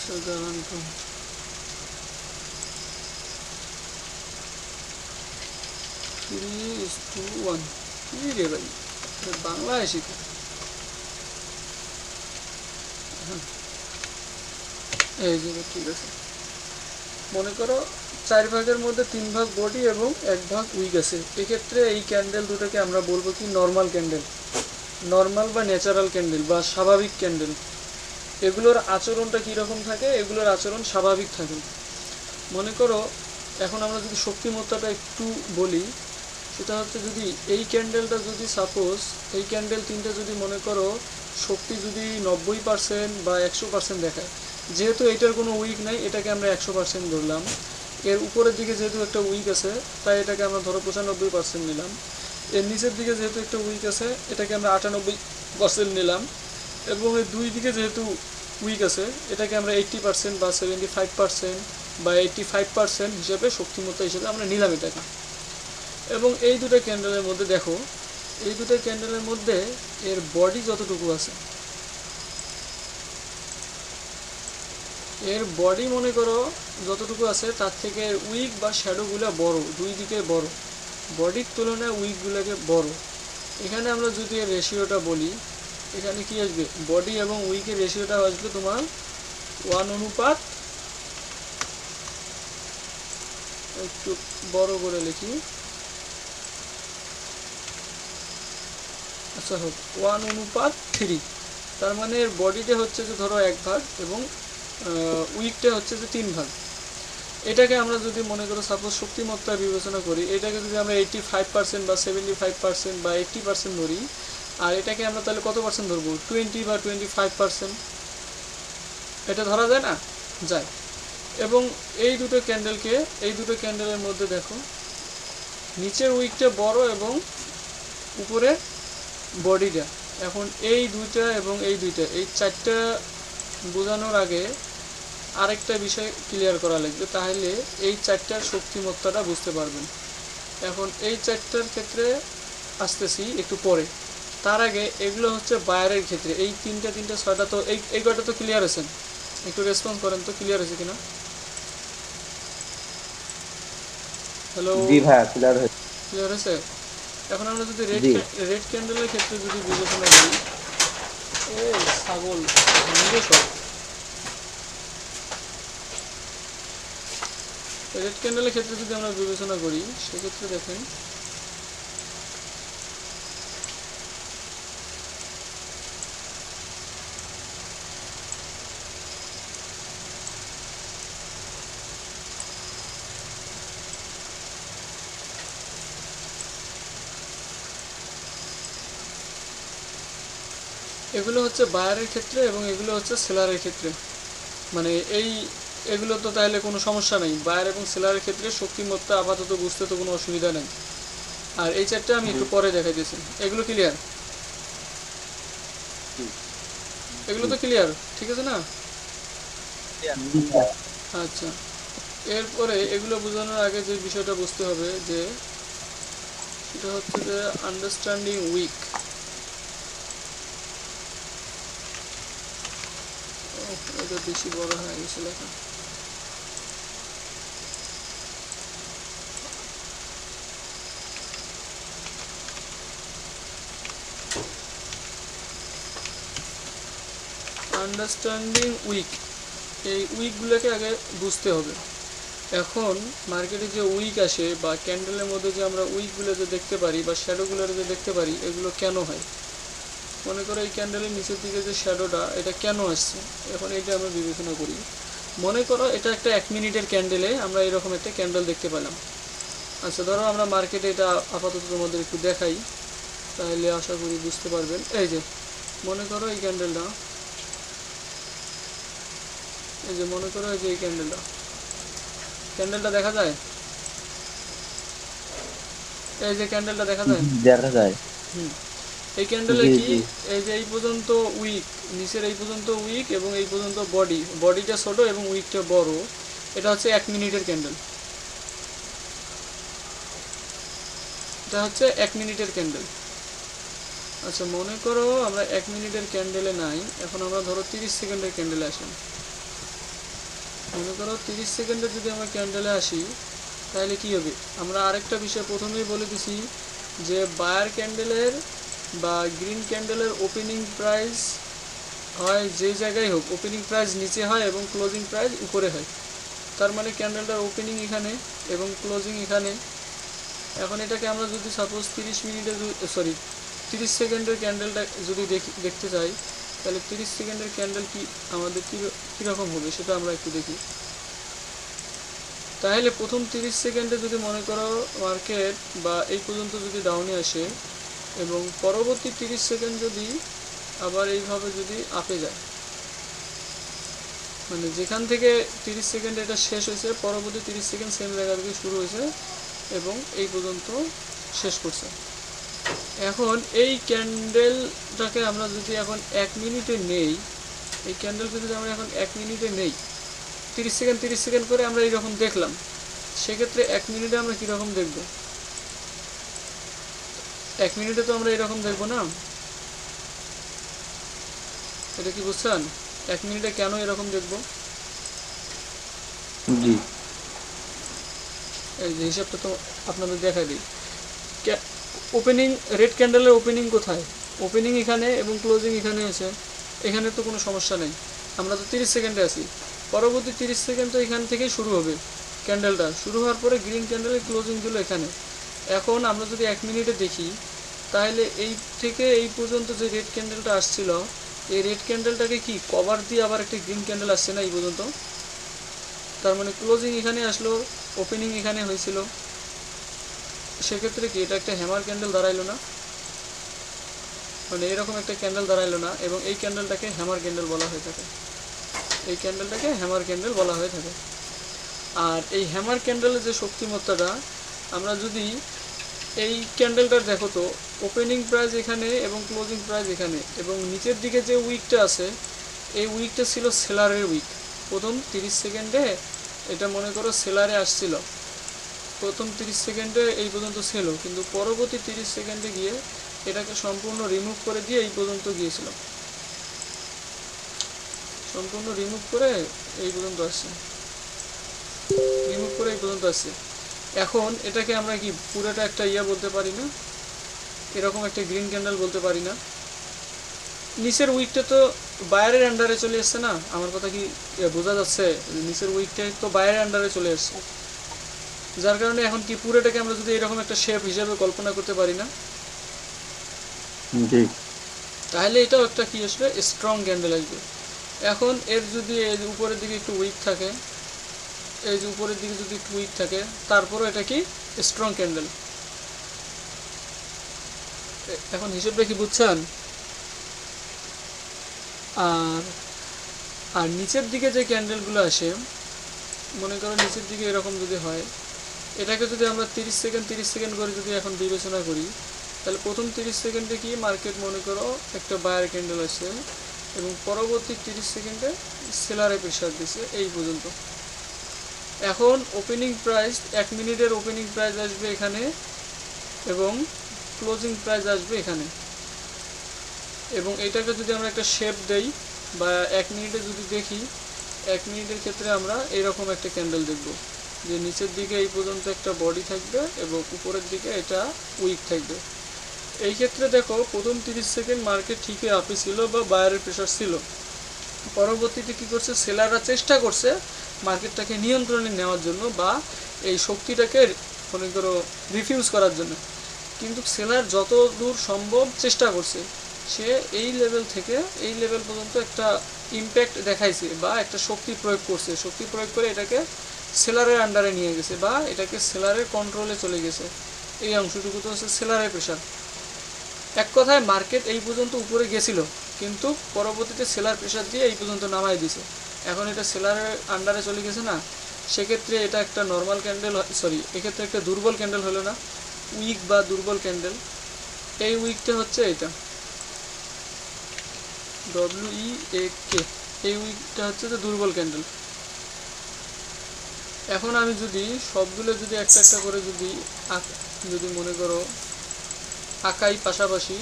সাধারণত 3:1 কি রে ভাই, বাংলায় শিখো। এই যে ঠিক আছে, মনে করো 4 ভাগের মধ্যে 3 ভাগ বডি এবং 1 ভাগ উইক আছে। এক্ষেত্রে এই ক্যান্ডেল দুটোকে আমরা বলবো কি নর্মাল ক্যান্ডেল, নর্মাল বা ন্যাচারাল ক্যান্ডেল বা স্বাভাবিক ক্যান্ডেল। এগুলোর আচরণটা কীরকম থাকে, এগুলোর আচরণ স্বাভাবিক থাকে। মনে করো এখন আমরা যদি শক্তিমত্তাটা একটু বলি, সেটা হচ্ছে যদি এই ক্যান্ডেলটা যদি সাপোজ এই ক্যান্ডেল তিনটা যদি মনে করো শক্তি যদি 90% বা 100% দেখায়, যেহেতু এটার কোনো উইক নাই, এটাকে আমরা 100% ধরলাম। এর উপরের দিকে যেহেতু একটা উইক আছে, তাই এটাকে আমরা ধরো 95% নিলাম। এর নিচের দিকে যেহেতু একটা উইক আছে, এটাকে আমরা 98% নিলাম। এবং এই দুই দিকে যেহেতু উইক আছে, এটাকে আমরা 80% বা 75% বা 85% হিসেবে শক্তিমত্তা হিসেবে আমরা নিলাম এটাকে। এবং এই দুটো ক্যান্ডেলের মধ্যে দেখো, এই দুটো ক্যান্ডেলের মধ্যে এর বডি যতটুকু আছে, এর বডি মনে করো যতটুকু আছে, তার থেকে উইক বা শ্যাডোগুলো বড়, দুই দিকে বড়, বডির তুলনায় উইকগুলোকে বড়। এখানে আমরা যদি এর রেশিওটা বলি, এখানে কি আসবে, বডি এবং উইকের রেশিওটা আসবে তোমার 1:, একটু বড় করে লিখি, আচ্ছা হোক 1:3। তার মানে এর বডিটা হচ্ছে যে ধরো 1 ভাগ এবং উইকটা হচ্ছে যে 3 ভাগ। এটাকে আমরা যদি মনে করো সাপোজ শক্তিমত্তা বিবেচনা করি, এটাকে যদি আমরা 85% বা 75% বা 80% ধরি, আর এটাকে আমরা তাহলে কত পার্সেন্ট ধরবো, 20 বা 25%। এটা ধরা যায় না, যায়। এবং এই দুটো ক্যান্ডেলের মধ্যে দেখো নিচের উইকটা বড় এবং উপরে বডিটা। এখন এই দুইটা এবং এই দুইটা, এই চারটা বোঝানোর আগে আরেকটা বিষয় ক্লিয়ার করা লাগবে, তাহলে এই চারটার শক্তিমত্তাটা বুঝতে পারবেন। এখন এই চারটার ক্ষেত্রে আসতেছি একটু পরে। তার আগে এগুলো হচ্ছে বায়ারের ক্ষেত্রে। এই তিনটা ছয়টা তো এই কয়টা তো ক্লিয়ার আছেন? একটু রেসপন্স করেন তো, ক্লিয়ার আছে কিনা? হ্যালো, জি ভাইয়া ক্লিয়ার হয়েছে। ক্লিয়ার আছে? এখন আমরা যদি জি রেড ক্যান্ডেলের ক্ষেত্রে যদি বিবেচনা করি, এ ছাগল ভেঙে সব। রেড ক্যান্ডেলের ক্ষেত্রে যদি আমরা বিবেচনা করি, সেক্ষেত্রে দেখেন এগুলো হচ্ছে বায়ারের ক্ষেত্রে এবং এগুলো হচ্ছে সেলারের ক্ষেত্রে। মানে এগুলো তো তাহলে কোনো সমস্যা নেই, বায়ার এবং সেলারের ক্ষেত্রে শক্তিমত্তা আপাতত বুঝতে তো কোনো অসুবিধা নেই। আর এই চারটা আমি একটু পরে দেখাইতেছি। এগুলো ক্লিয়ার? জি এগুলো তো ক্লিয়ার, ঠিক আছে না? জি ভাইয়া। আচ্ছা, এরপরে এগুলো বোঝানোর আগে যে বিষয়টা বুঝতে হবে যে সেটা হচ্ছে যে আন্ডারস্ট্যান্ডিং উইক। এটা বেশি বড় হয়ে গেছে লেখা। আন্ডারস্ট্যান্ডিং উইক, এই উইকগুলোকে আগে বুঝতে হবে। এখন মার্কেটে যে উইক আসে বা ক্যান্ডেলের মধ্যে যে আমরা উইকগুলো যে দেখতে পারি বা শ্যাডোগুলো যে দেখতে পারি, এগুলো কেন হয়? মনে করো এই ক্যান্ডেলের নিচের দিকে যে শ্যাডোটা, এটা কেন আসছে? এখন এটা আমরা বিবেচনা করি। মনে করো এটা একটা 1 মিনিটের ক্যান্ডেলে আমরা এরকম একটা ক্যান্ডেল দেখতে পেলাম। আচ্ছা, ধরো আমরা মার্কেটে এটা আপাতত তোমাদের একটু দেখাই, তাহলে আশা করি বুঝতে পারবেন। এই যে মনে করো এই ক্যান্ডেলটা, এই যে মনে করো এই যে এই ক্যান্ডেলটা দেখা যায়? এই যে ক্যান্ডেলটা দেখা যায়? দেখা যায়। হুম, এই ক্যান্ডেলে জি কি, জি এই যে এই পর্যন্ত উইক, নিচের এই পর্যন্ত উইক এবং এই পর্যন্ত বডিটা ছোট এবং উইকটা বড়। এটা হচ্ছে 1 মিনিটের ক্যান্ডেল। এটা হচ্ছে 1 মিনিটের ক্যান্ডেল। আচ্ছা, মনে করো আমরা 1 মিনিটের ক্যান্ডেলে নাই, এখন আমরা ধরো 30 সেকেন্ডের ক্যান্ডেলে আসেন। মনে করো 30 সেকেন্ডে যদি আমরা ক্যান্ডেলে আসি, তাহলে কি হবে? আমরা আরেকটা বিষয় প্রথমেই বলে দিছি যে বায়ার ক্যান্ডেলের বা গ্রিন ক্যান্ডেলের ওপেনিং প্রাইস হয় যে জায়গায় হোক, ওপেনিং প্রাইস নিচে হয় এবং ক্লোজিং প্রাইস উপরে হয়। তার মানে ক্যান্ডেলটার ওপেনিং এখানে এবং ক্লোজিং এখানে। এখন এটাকে আমরা যদি সাপোজ 30 মিনিটের, সরি 30 সেকেন্ডের ক্যান্ডেলটা যদি দেখতে চাই, তাহলে 30 সেকেন্ডের ক্যান্ডেল কি আমাদের কীরকম হবে সেটা আমরা একটু দেখি। তাহলে প্রথম 30 সেকেন্ডে যদি মনে করো মার্কেট বা এই পর্যন্ত যদি ডাউনে আসে এবং পরবর্তী 30 সেকেন্ড যদি আবার এইভাবে যদি আপে যায়, মানে যেখান থেকে 30 সেকেন্ডে এটা শেষ হয়েছে, পরবর্তী 30 সেকেন্ড সেম জায়গা থেকে শুরু হয়েছে এবং এই পর্যন্ত শেষ করছে। এখন এই ক্যান্ডেলটাকে আমরা যদি এখন 1 মিনিটে নেই, এই ক্যান্ডেলকে যদি আমরা এখন 1 মিনিটে নেই, 30 সেকেন্ড করে আমরা এইরকম দেখলাম, সেক্ষেত্রে 1 মিনিটে আমরা কীরকম দেখব? 1 মিনিটে তো আমরা এরকম দেখব না। এটা কি বুঝছেন? 1 মিনিটে কেন এরকম দেখব? জি এই যে হিসাবটা তো আপনাদের দেখাই দিই। ওপেনিং, রেড ক্যান্ডেলের ওপেনিং কোথায়? ওপেনিং এখানে এবং ক্লোজিং এখানে আছে। এখানে তো কোনো সমস্যা নেই, আমরা তো 30 সেকেন্ডে আছি। পরবর্তী 30 সেকেন্ড তো এখান থেকেই শুরু হবে। ক্যান্ডেলটা শুরু হওয়ার পরে গ্রিন ক্যান্ডেলের ক্লোজিং দিল এখানে। এখন আমরা যদি 1 মিনিটে দেখি, তাহলে এই থেকে এই পর্যন্ত যে রেড ক্যান্ডেলটা আসছিল, এই রেড ক্যান্ডেলটাকে কি কভার দিয়ে আবার একটা গ্রিন ক্যান্ডেল আসছে না এই পর্যন্ত? তার মানে ক্লোজিং এখানে আসলো, ওপেনিং এখানে হয়েছিল। সেক্ষেত্রে কি এটা একটা হ্যামার ক্যান্ডেল দাঁড়াইলো না? মানে এরকম একটা ক্যান্ডেল দাঁড়াইলো না, এবং এই ক্যান্ডেলটাকে হ্যামার ক্যান্ডেল বলা হয়ে থাকে। এই ক্যান্ডেলটাকে হ্যামার ক্যান্ডেল বলা হয়ে থাকে। আর এই হ্যামার ক্যান্ডেলের যে শক্তিমত্তাটা, আমরা যদি এই ক্যান্ডেলটার দেখো তো, ওপেনিং প্রাইস এখানে এবং ক্লোজিং প্রাইস এখানে, এবং নিচের দিকে যে উইকটা আছে, এই উইকটা ছিল সেলারের উইক। প্রথম 30 সেকেন্ডে এটা মনে করো সেলারে আসছিল, প্রথম 30 সেকেন্ডে এই পর্যন্ত ছিল, কিন্তু পরবর্তী 30 সেকেন্ডে গিয়ে এটাকে সম্পূর্ণ রিমুভ করে দিয়ে এই পর্যন্ত গিয়েছিলাম, সম্পূর্ণ রিমুভ করে এই পর্যন্ত আসছে, রিমুভ করে এই পর্যন্ত আসছে। এখন এটাকে আমরা কি পুরোটা একটা বলতে পারি না, এরকম একটা গ্রিন ক্যান্ডেল বলতে পারি না? নিচের উইকটা তো বায়ারের আন্ডারে চলে আসছে না, আমার কথা কি বোঝা যাচ্ছে? নিচের উইকটা তো বায়ারের আন্ডারে চলে আসছে, যার কারণে এখন কি পুরোটাকে আমরা যদি এরকম একটা শেপ হিসাবে কল্পনা করতে পারি না, তাহলে এটাও একটা কি আসবে, স্ট্রং ক্যান্ডেল আসবে। এখন এর যদি এই উপরের দিকে একটু উইক থাকে, এই যে উপরের দিকে যদি একটু উইক থাকে, তারপরও এটা কি স্ট্রং ক্যান্ডেল। এখন হিসেবটা কি বুঝছেন? আর আর নিচের দিকে যে ক্যান্ডেলগুলো আসে, মনে করো নিচের দিকে এরকম যদি হয়, এটাকে যদি আমরা 30 সেকেন্ড করে যদি এখন বিবেচনা করি, তাহলে প্রথম 30 সেকেন্ডে কি মার্কেট মনে করো একটা বায়ার ক্যান্ডেল আসছে, এবং পরবর্তী 30 সেকেন্ডে সেলারে প্রেশার দিছে এই পর্যন্ত। এখন ওপেনিং প্রাইস 1 মিনিটের ওপেনিং প্রাইস আসবে এখানে, এবং ক্লোজিং প্রাইস আসবে এখানে। এবং এটাকে যদি আমরা একটা শেপ দেই বা 1 মিনিটে যদি দেখি, 1 মিনিটের ক্ষেত্রে আমরা এরকম একটা ক্যান্ডেল দেখব, যে নিচের দিকে এই পর্যন্ত একটা বডি থাকবে এবং উপরের দিকে এটা উইক থাকবে। এই ক্ষেত্রে দেখো প্রথম 30 সেকেন্ড মার্কেট ঠিকই আপে ছিল বা বায়ারের প্রেশার ছিল, পরবর্তীতে কি করছে, সেলাররা চেষ্টা করছে মার্কেটটাকে নিয়ন্ত্রণে নেওয়ার জন্য বা এই শক্তিটাকে মনে করো রিফিউজ করার জন্য, কিন্তু সেলার যত দূর সম্ভব চেষ্টা করছে, সে এই লেভেল থেকে এই লেভেল পর্যন্ত একটা ইম্প্যাক্ট দেখাইছে বা একটা শক্তি প্রয়োগ করছে, শক্তি প্রয়োগ করে এটাকে সেলারের আন্ডারে নিয়ে গেছে বা এটাকে সেলারের কন্ট্রোলে চলে গেছে। এই অংশটুকু তো হচ্ছে সেলারের প্রেশার। এক কথায় মার্কেট এই পর্যন্ত উপরে গেছিল, কিন্তু পরবর্তীতে সেলার প্রেশার দিয়ে এই পর্যন্ত নামাই দিছে। এখন এটা সেলারের আন্ডারে চলে গেছে না, সেক্ষেত্রে এটা একটা নর্মাল ক্যান্ডেল, এক্ষেত্রে একটা দুর্বল ক্যান্ডেল হলো না, উইক বা দুর্বল ক্যান্ডেল। এই উইকটা হচ্ছে এটা WEAK, এই উইকটা হচ্ছে যে দুর্বল ক্যান্ডেল। এখন আমি যদি সবগুলো যদি একটা একটা করে যদি মনে করো আঁকাই পাশাপাশি,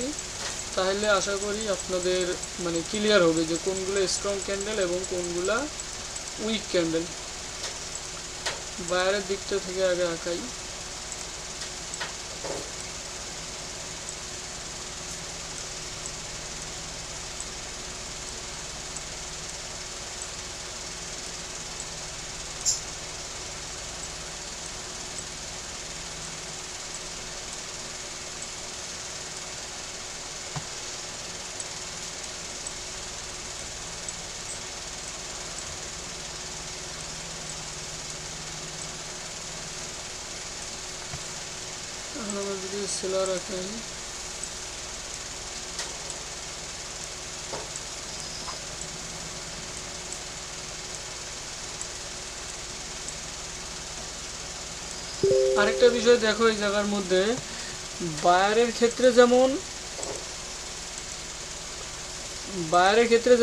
তাহলে আশা করি আপনাদের মানে ক্লিয়ার হবে যে কোনগুলো স্ট্রং ক্যান্ডেল এবং কোনগুলা উইক ক্যান্ডেল। বাইরের দিকটা থেকে আগে আঁকাই। এখন আমরা যদি সেলার আঁকাই, আরেকটা বিষয় দেখো এই জায়গার মধ্যে, বায়ারের ক্ষেত্রে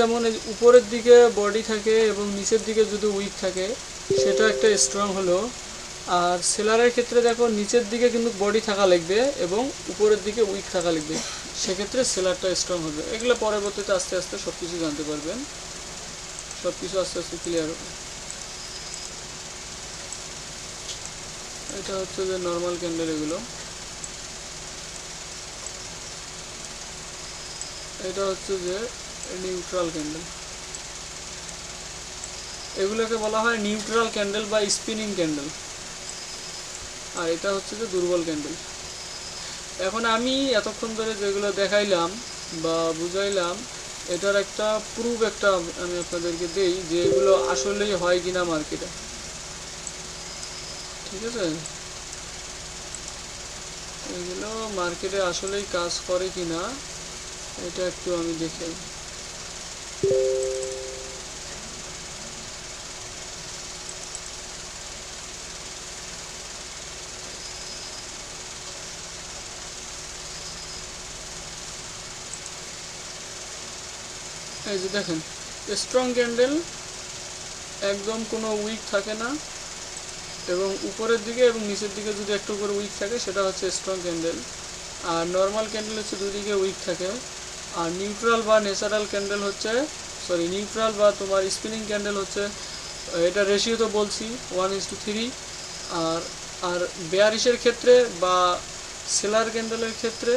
যেমন উপরের দিকে বডি থাকে এবং নিচের দিকে যদি উইক থাকে, সেটা একটা স্ট্রং হলো। আর সেলারের ক্ষেত্রে দেখো নিচের দিকে কিন্তু বডি থাকা লাগবে এবং উপরের দিকে উইক থাকা লাগবে, সেক্ষেত্রে সেলারটা স্ট্রং হবে। এগুলো পরবর্তীতে আস্তে আস্তে সব কিছু জানতে পারবেন, সব কিছু আস্তে আস্তে ক্লিয়ার হবে। এটা হচ্ছে যে নর্মাল ক্যান্ডেল, এগুলো এটা হচ্ছে যে নিউট্রাল ক্যান্ডেল, এগুলোকে বলা হয় নিউট্রাল ক্যান্ডেল বা স্পিনিং ক্যান্ডেল। আর এটা হচ্ছে যে দুর্বল ক্যান্ডেল। এখন আমি এতক্ষণ ধরে যেগুলো দেখাইলাম বা বুঝাইলাম, এটার একটা প্রুফ একটা আমি আপনাদেরকে দেই যে এগুলো আসলেই হয় কিনা মার্কেটে, ঠিক আছে? এগুলো মার্কেটে আসলেই কাজ করে কিনা এটা একটু আমি দেখাই। এই যে দেখেন, স্ট্রং ক্যান্ডেল একদম কোনো উইক থাকে না, এবং উপরের দিকে এবং নিচের দিকে যদি একটু করে উইক থাকে সেটা হচ্ছে স্ট্রং ক্যান্ডেল। আর নর্মাল ক্যান্ডেল হচ্ছে দুই দিকে উইক থাকে। আর নিউট্রাল বা ন্যাচারাল ক্যান্ডেল হচ্ছে নিউট্রাল বা তোমার স্পিনিং ক্যান্ডেল হচ্ছে, এটা রেশিও তো বলছি 1:3। আর আর বেয়ারিশের ক্ষেত্রে বা সেলার ক্যান্ডেলের ক্ষেত্রে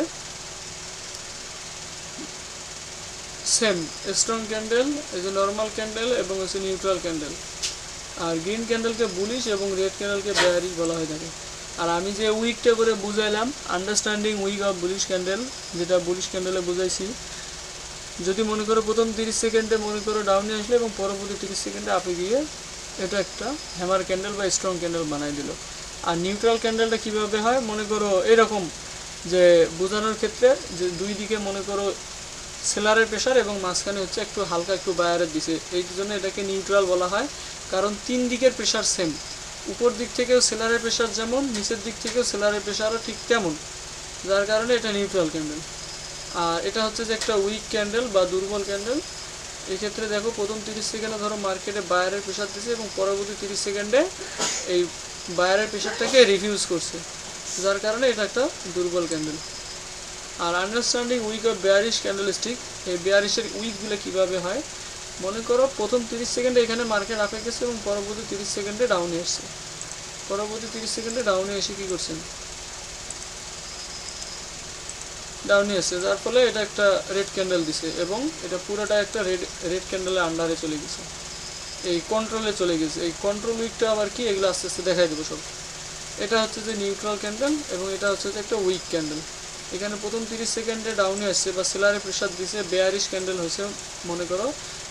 সেম স্ট্রং ক্যান্ডেল, এই যে নর্মাল ক্যান্ডেল এবং হচ্ছে নিউট্রাল ক্যান্ডেল। আর গ্রিন ক্যান্ডেলকে বুলিশ এবং রেড ক্যান্ডেলকে বেয়ারিশ বলা হয়ে থাকে। আর আমি যে উইকটা করে বুঝাইলাম, understanding wick of bullish candle, যেটা বুলিশ ক্যান্ডেলে বুঝাইছি, যদি মনে করো প্রথম 30 সেকেন্ডে মনে করো ডাউনে আসলে এবং পরবর্তী 30 সেকেন্ডে আপে গিয়ে এটা একটা হ্যামার ক্যান্ডেল বা স্ট্রং ক্যান্ডেল বানাই দিল। আর নিউট্রাল ক্যান্ডেলটা কীভাবে হয় মনে করো এরকম, যে বোঝানোর ক্ষেত্রে যে দুই দিকে মনে করো সেলারের প্রেশার এবং মাঝখানে হচ্ছে একটু হালকা একটু বায়ারের দিছে, এই জন্য এটাকে নিউট্রাল বলা হয়। কারণ তিন দিকের প্রেশার সেম, উপর দিক থেকেও সেলারের প্রেশার যেমন, নিচের দিক থেকেও সেলারের প্রেশারও ঠিক তেমন, যার কারণে এটা নিউট্রাল ক্যান্ডেল। আর এটা হচ্ছে যে একটা উইক ক্যান্ডেল বা দুর্বল ক্যান্ডেল। এই ক্ষেত্রে দেখো প্রথম 30 সেকেন্ডে ধরো মার্কেটে বায়ারের প্রেশার দিছে এবং পরবর্তী 30 সেকেন্ডে এই বায়ারের প্রেশারটাকে রিফিউজ করছে, যার কারণে এটা একটা দুর্বল ক্যান্ডেল। আর understanding wick of bearish candlestick, এই বেয়ারিশের উইকগুলো কীভাবে হয় মনে করো প্রথম 30 সেকেন্ডে এখানে মার্কেট আপে গেছে এবং পরবর্তী 30 সেকেন্ডে ডাউনে এসছে, পরবর্তী 30 সেকেন্ডে ডাউনে এসে কী করছেন, ডাউনে এসছে, যার ফলে এটা একটা রেড ক্যান্ডেল দিছে এবং এটা পুরোটা একটা রেড ক্যান্ডেলের আন্ডারে চলে গেছে, এই কন্ট্রোলে চলে গেছে। এই কন্ট্রোল উইকটা আবার কি, এগুলো আস্তে আস্তে দেখাই দেবো সব। এটা হচ্ছে যে নিউট্রাল ক্যান্ডেল এবং এটা হচ্ছে যে একটা উইক ক্যান্ডেল। এখানে প্রথম 30 সেকেন্ডে ডাউনে আসছে বা সেলারে প্রেশার দিছে, বেয়ারিশ ক্যান্ডেল হয়েছে মনে করো,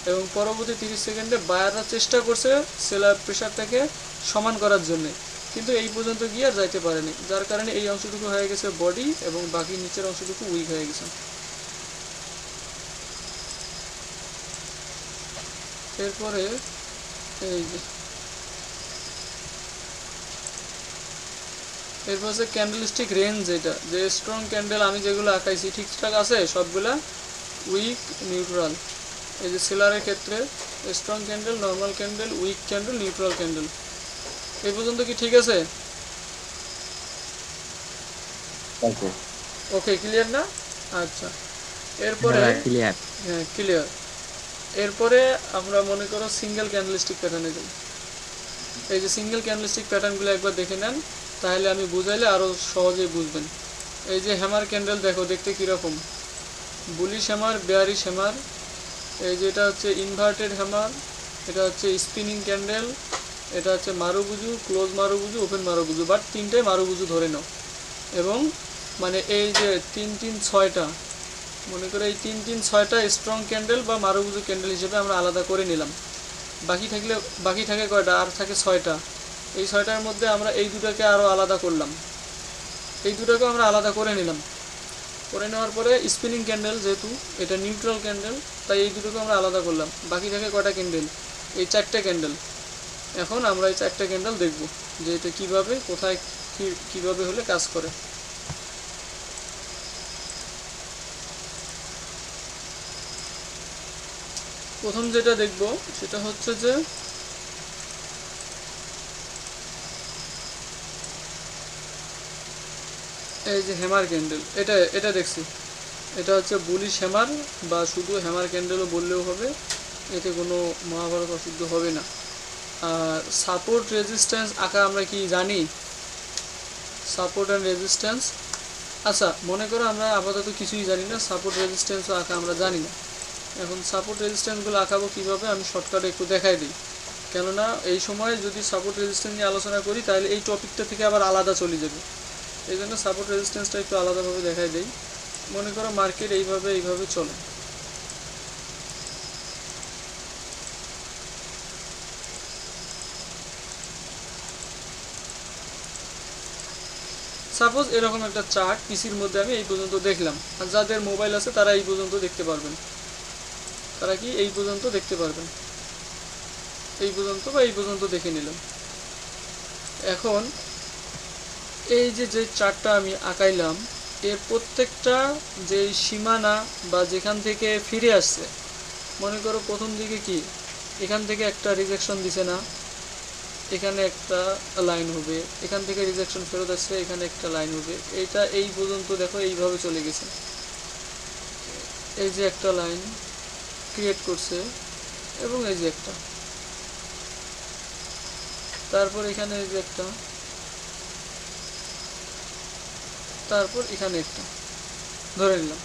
এবং পরবর্তী 30 সেকেন্ডে বায়াররা চেষ্টা করছে সেলার প্রেশারটাকে সমান করার জন্যে, কিন্তু এই পর্যন্ত গিয়ে আর যাইতে পারেনি, যার কারণে এই অংশটুকু হয়ে গেছে বডি এবং বাকি নিচের অংশটুকু উইক হয়ে গেছে। এরপরে এই যে এরপর হচ্ছে ক্যান্ডেলস্টিক রেঞ্জ, যেটা যে স্ট্রং ক্যান্ডেল আমি যেগুলো আঁকাইছি ঠিকঠাক আছে সবগুলা, উইক নিউট্রাল। এই যে সেলারের ক্ষেত্রে strong candle, normal candle, weak candle, neutral candle. এই পর্যন্ত কি ঠিক আছে? ওকে, ক্লিয়ার না? আচ্ছা, এরপরে ক্লিয়ার। হ্যাঁ ক্লিয়ার। এরপরে আমরা মনে করো সিঙ্গেল ক্যান্ডেলস্টিক প্যাটার্নে যাই। এই যে সিঙ্গেল ক্যান্ডেলস্টিক প্যাটার্নগুলো একবার দেখে নেন, তাহলে আমি বুঝাইলে আরও সহজেই বুঝবেন। এই যে হ্যামার ক্যান্ডেল দেখো দেখতে কীরকম, বুলিশ হ্যামার, বেয়ারিশ হ্যামার। এই যে এটা হচ্ছে ইনভার্টেড হ্যামার, এটা হচ্ছে স্পিনিং ক্যান্ডেল, এটা হচ্ছে মারুবুজু, ক্লোজ মারুবুজু, ওপেন মারুবুজু, বাট তিনটাই মারুবুজু ধরে নাও। এবং মানে এই যে 3-3-6টা মনে করে, এই 3-3-6টা স্ট্রং ক্যান্ডেল বা মারুবুজু ক্যান্ডেল হিসেবে আমরা আলাদা করে নিলাম। বাকি থাকে কয়টা, আর থাকে 6টা। এই 6টার মধ্যে আমরা এই দুটাকে আরও আলাদা করলাম, এই দুটাকে আমরা আলাদা করে নিলাম। করে নেওয়ার পরে স্পিনিং ক্যান্ডেল, যেহেতু এটা নিউট্রাল ক্যান্ডেল তাই এই দুটোকে আমরা আলাদা করলাম। বাকি থাকে কয়টা ক্যান্ডেল, এই 4টে ক্যান্ডেল। এখন আমরা এই 4টে ক্যান্ডেল দেখব যে এটা কীভাবে, কোথায় কীভাবে হলে কাজ করে। প্রথম যেটা দেখব সেটা হচ্ছে যে এই যে হ্যামার ক্যান্ডেল, এটা দেখছি, এটা হচ্ছে বুলিশ হ্যামার বা শুধু হ্যামার ক্যান্ডেলও বললেও হবে, এতে কোনো মহাভারত অশুদ্ধ হবে না। আর সাপোর্ট রেজিস্ট্যান্স আঁকা আমরা কি জানি, সাপোর্ট অ্যান্ড রেজিস্ট্যান্স। আচ্ছা মনে করো আমরা আপাতত কিছুই জানি না, সাপোর্ট রেজিস্ট্যান্সও আঁকা আমরা জানি না। এখন সাপোর্ট রেজিস্ট্যান্সগুলো আঁকাবো কীভাবে আমি শর্টকাটে একটু দেখাই দিই, কেননা এই সময় যদি সাপোর্ট রেজিস্ট্যান্স নিয়ে আলোচনা করি তাহলে এই টপিকটা থেকে আবার আলাদা চলে যাবে, এই জন্য সাপোর্ট রেজিস্ট্যান্সটা একটু আলাদাভাবে দেখাই দেই। মনে করো মার্কেট এইভাবে চলে, সাপোজ এরকম একটা চার্ট পিসির মধ্যে আমি এই পর্যন্ত দেখলাম, আর যাদের মোবাইল আছে তারা এই পর্যন্ত দেখতে পারবেন, তারা কি এই পর্যন্ত দেখতে পারবেন, এই পর্যন্ত বা এই পর্যন্ত দেখে নিলাম। এখন এই যে চার্টটা আমি আঁকাইলাম এর প্রত্যেকটা যে সীমানা বা যেখান থেকে ফিরে আসছে, মনে করো প্রথম দিকে কি এখান থেকে একটা রিজেকশন দিছে না, এখানে একটা লাইন হবে, এখান থেকে রিজেকশন ফেরত আসছে, এখানে একটা লাইন হবে। এইটা এই পর্যন্ত দেখো এইভাবে চলে গেছে। এই যে একটা লাইন ক্রিয়েট করছে এবং এই যে একটা, তারপর এখানে এই যে একটা, তারপর এখানে একটা ধরে নিলাম।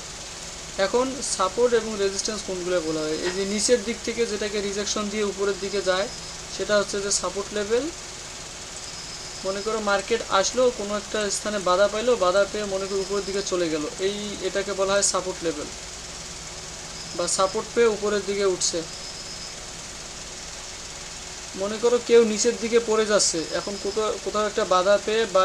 এখন সাপোর্ট এবং রেজিস্ট্যান্স কোনগুলো বলা হয়? এই যে নিচের দিক থেকে যেটাকে রিজেকশন দিয়ে উপরের দিকে যায় সেটা হচ্ছে যে সাপোর্ট লেভেল। মনে করো মার্কেট আসলো, কোনো একটা স্থানে বাধা পাইলো, বাধা পেয়ে মনে করো উপরের দিকে চলে গেল, এটাকে বলা হয় সাপোর্ট লেভেল, বা সাপোর্ট পেয়ে উপরের দিকে উঠছে। মনে করো কেউ নিচের দিকে পড়ে যাচ্ছে, এখন কোথাও একটা বাধা পেয়ে বা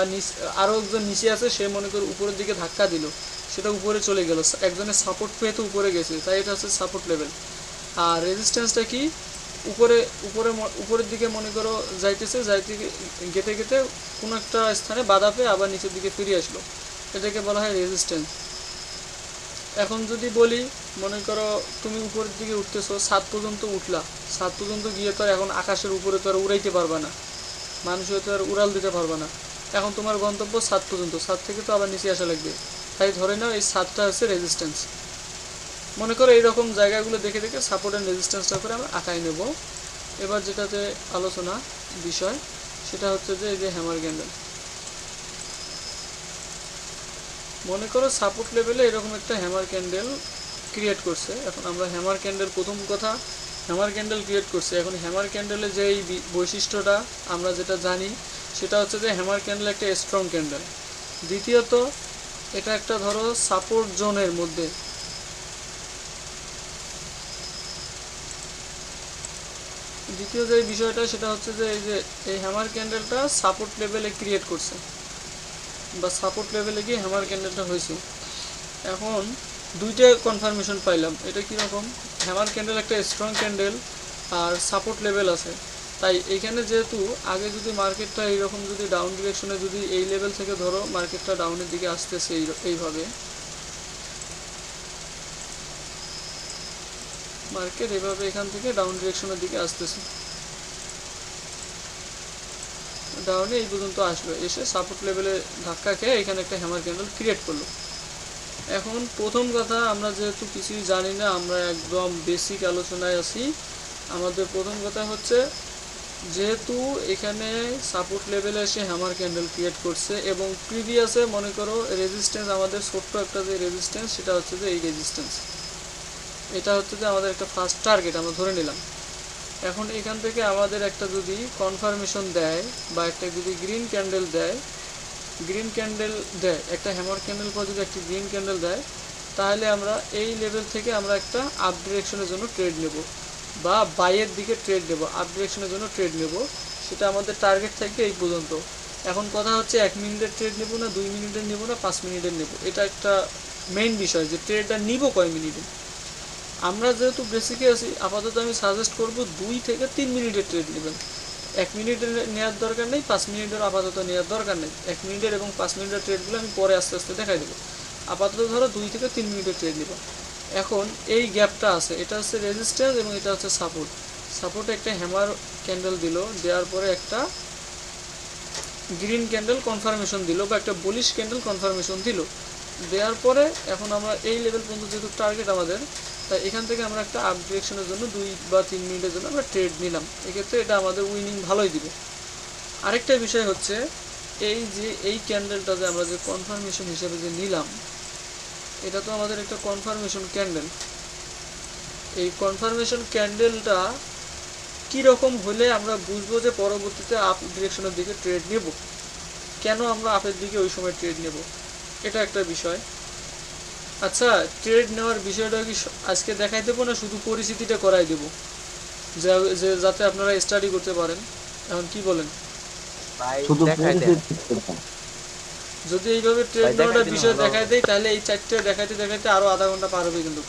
আরও একজন নিচে আছে, সে মনে করো উপরের দিকে ধাক্কা দিল, সেটা উপরে চলে গেল, একজনের সাপোর্ট পেয়ে তো উপরে গেছে, তাই এটা হচ্ছে সাপোর্ট লেভেল। আর রেজিস্ট্যান্সটা কি? উপরে উপরে উপরের দিকে মনে করো যাইতে গেতে গেতে কোনো একটা স্থানে বাধা পেয়ে আবার নিচের দিকে ফিরে আসলো, এটাকে বলা হয় রেজিস্ট্যান্স। এখন যদি বলি, মনে করো তুমি উপরের দিকে উঠতেছো, 7 পর্যন্ত উঠলা, 7 পর্যন্ত গিয়ে তো আর এখন আকাশের উপরে তো আর উড়াইতে পারবা না, মানুষ হয়তো আর উড়াল দিতে পারবা না। এখন তোমার গন্তব্য 7 পর্যন্ত, 7 থেকে তো আবার নিচে আসা লাগবে, তাই ধরে নাও এই 7টা হচ্ছে রেজিস্ট্যান্স। মনে করো এইরকম জায়গাগুলো দেখে দেখে সাপোর্ট অ্যান্ড রেজিস্ট্যান্সটা করে আমরা আঁকাই নেব। এবার যেটাতে আলোচনা বিষয় সেটা হচ্ছে যে এই যে হ্যামার ক্যান্ডেল। মনে করো সাপোর্ট লেভেলে এরকম একটা হ্যামার ক্যান্ডেল ক্রিয়েট করছে। এখন আমরা হ্যামার ক্যান্ডেল, প্রথম কথা হ্যামার ক্যান্ডেল ক্রিয়েট করছে, এখন হ্যামার ক্যান্ডেলের যে এই বৈশিষ্ট্যটা আমরা যেটা জানি সেটা হচ্ছে যে হ্যামার ক্যান্ডেল একটা স্ট্রং ক্যান্ডেল। দ্বিতীয়ত এটা একটা ধরো সাপোর্ট জোনের মধ্যে, দ্বিতীয় যে বিষয়টা সেটা হচ্ছে যে এই হ্যামার ক্যান্ডেলটা সাপোর্ট লেভেলে ক্রিয়েট করছে, বা সাপোর্ট লেভেলে গিয়ে হ্যামার ক্যান্ডেলটা হয়েছে। এখন দুইটা কনফার্মেশন পাইলাম, এটা কীরকম? হ্যামার ক্যান্ডেল একটা স্ট্রং ক্যান্ডেল আর সাপোর্ট লেভেল আছে। তাই এখানে যেহেতু আগে যদি মার্কেটটা এইরকম যদি ডাউন ডিরেকশনে, যদি এই লেভেল থেকে ধরো মার্কেটটা ডাউনের দিকে আসতেছে এইভাবে, মার্কেট এভাবে এখান থেকে ডাউন ডিরেকশনের দিকে আসতেছে, ডাউনে এই পর্যন্ত আসলো, এসে সাপোর্ট লেভেলে ধাক্কা খেয়ে এখানে একটা হ্যামার ক্যান্ডেল ক্রিয়েট করলো। এখন প্রথম কথা, আমরা যেহেতু কিছুই জানি না, আমরা একদম বেসিক আলোচনায় আছি। আমাদের প্রথম কথা হচ্ছে, যেহেতু এখানে সাপোর্ট লেভেলে এসে হ্যামার ক্যান্ডেল ক্রিয়েট করছে এবং প্রিভিয়াসে মনে করো রেজিস্ট্যান্স, আমাদের ছোট্ট একটা যে রেজিস্ট্যান্স সেটা হচ্ছে যে এই রেজিস্ট্যান্স, এটা হচ্ছে যে আমাদের একটা ফার্স্ট টার্গেট আমরা ধরে নিলাম। এখন এখান থেকে আমাদের একটা যদি কনফার্মেশন দেয় বা একটা যদি গ্রিন ক্যান্ডেল দেয়, একটা হ্যামার ক্যান্ডেল পর যদি একটি গ্রিন ক্যান্ডেল দেয়, তাহলে আমরা এই লেভেল থেকে আমরা একটা আপ ডিরেকশনের জন্য ট্রেড নেব বা বাইয়ের দিকে ট্রেড নেব, আপ ডিরেকশনের জন্য ট্রেড নেব। সেটা আমাদের টার্গেট থাকবে এই পর্যন্ত। এখন কথা হচ্ছে 1 মিনিটের ট্রেড নেব না, 2 মিনিটের নেব না, 5 মিনিটের নেব, এটা একটা মেইন বিষয় যে ট্রেডটা নিব কয় মিনিটে। আমরা যেহেতু বেসিকে আছি, আপাতত আমি সাজেস্ট করব 2 থেকে 3 মিনিটের ট্রেড নেবেন। 1 মিনিটের নেওয়ার দরকার নেই, 5 মিনিটের আপাতত নেওয়ার দরকার নেই। 1 মিনিটের এবং 5 মিনিটের ট্রেডগুলো আমি পরে আস্তে আস্তে দেখাই দেবো। আপাতত ধরো 2 থেকে 3 মিনিটের ট্রেড নেব। এখন এই গ্যাপটা আছে, এটা হচ্ছে রেজিস্ট্যান্স এবং এটা হচ্ছে সাপোর্ট। সাপোর্টে একটা হ্যামার ক্যান্ডেল দিল, দেওয়ার পরে একটা গ্রিন ক্যান্ডেল কনফার্মেশন দিল বা একটা বুলিশ ক্যান্ডেল কনফার্মেশন দিল, দেওয়ার পরে এখন আমরা এই লেভেল পর্যন্ত যেহেতু টার্গেট আমাদের, তাই এখান থেকে আমরা একটা আপ ডিরেকশনের জন্য 2 বা 3 মিনিটের জন্য আমরা ট্রেড নিলাম। এক্ষেত্রে এটা আমাদের উইনিং ভালোই দিবে। আরেকটা বিষয় হচ্ছে, এই যে এই ক্যান্ডেলটা যে আমরা যে কনফার্মেশন হিসেবে যে নিলাম, এটা তো আমাদের একটা কনফার্মেশন ক্যান্ডেল। এই কনফার্মেশন ক্যান্ডেলটা কীরকম হলে আমরা বুঝবো যে পরবর্তীতে আপ ডিরেকশনের দিকে ট্রেড নেব, কেন আমরা আপের দিকে ওই সময় ট্রেড নেব, এটা একটা বিষয়। আচ্ছা, ট্রেড নেওয়ার বিষয়টা কি আজকে দেখাই দেবো না শুধু পরিচিতিটা করাই দেবো, যাতে আপনারা স্টাডি করতে পারেন? এখন কি বলেন? যদি এইভাবে ট্রেড নেওয়ার বিষয় দেখায় দেয়, তাহলে এই 4টে দেখাইতে দেখাইতে আরো আধা ঘন্টা পার হবে কিন্তু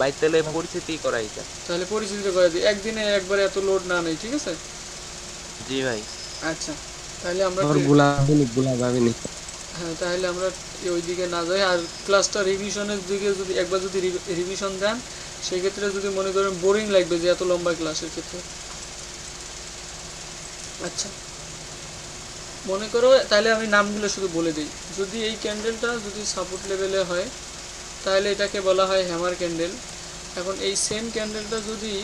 ভাই। তাহলে পরিচিতি করাই যায়, তাহলে পরিচিতি করে দিই, একদিনে একবারে এত লোড না নেই, ঠিক আছে? জি ভাই। আচ্ছা, তাহলে আমরা হ্যাঁ, তাহলে আমরা ওইদিকে না যাই। আর ক্লাসটা রিভিশনের দিকে যদি একবার যদি রিভিশন দেন, সেক্ষেত্রে যদি মনে করেন বোরিং লাগবে যে এত লম্বা ক্লাসের ক্ষেত্রে, আচ্ছা, মনে করো তাহলে আমি নামগুলো শুধু বলে দিই। যদি এই ক্যান্ডেলটা যদি সাপোর্ট লেভেলে হয় তাহলে এটাকে বলা হয় হ্যামার ক্যান্ডেল। এখন এই সেম ক্যান্ডেলটা যদি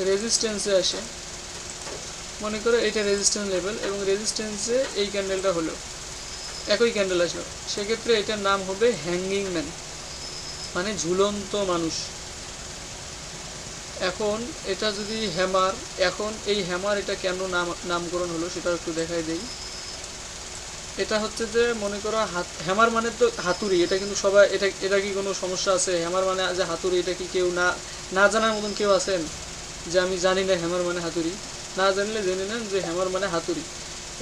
রেজিস্ট্যান্সে আসে, মনে করো এটা রেজিস্ট্যান্স লেভেল এবং রেজিস্ট্যান্সে এই ক্যান্ডেলটা হলো, একই ক্যান্ডেল আসলো, সেক্ষেত্রে এটার নাম হবে হ্যাঙ্গিং ম্যান, মানে ঝুলন্ত মানুষ। এখন এটা যদি হ্যামার, এখন এই হ্যামার এটা কেন নামকরণ হলো সেটা একটু দেখাই দেই। এটা হচ্ছে যে মনে করো হ্যামার মানে তো হাতুড়ি, এটা কিন্তু সবাই, এটা কি কোনো সমস্যা আছে? হ্যামার মানে যে হাতুড়ি, এটা কি কেউ না জানার মতন কেউ আছেন যে আমি জানি না হ্যামার মানে হাতুড়ি? না জানলে জেনে নেন যে হ্যামার মানে হাতুড়ি।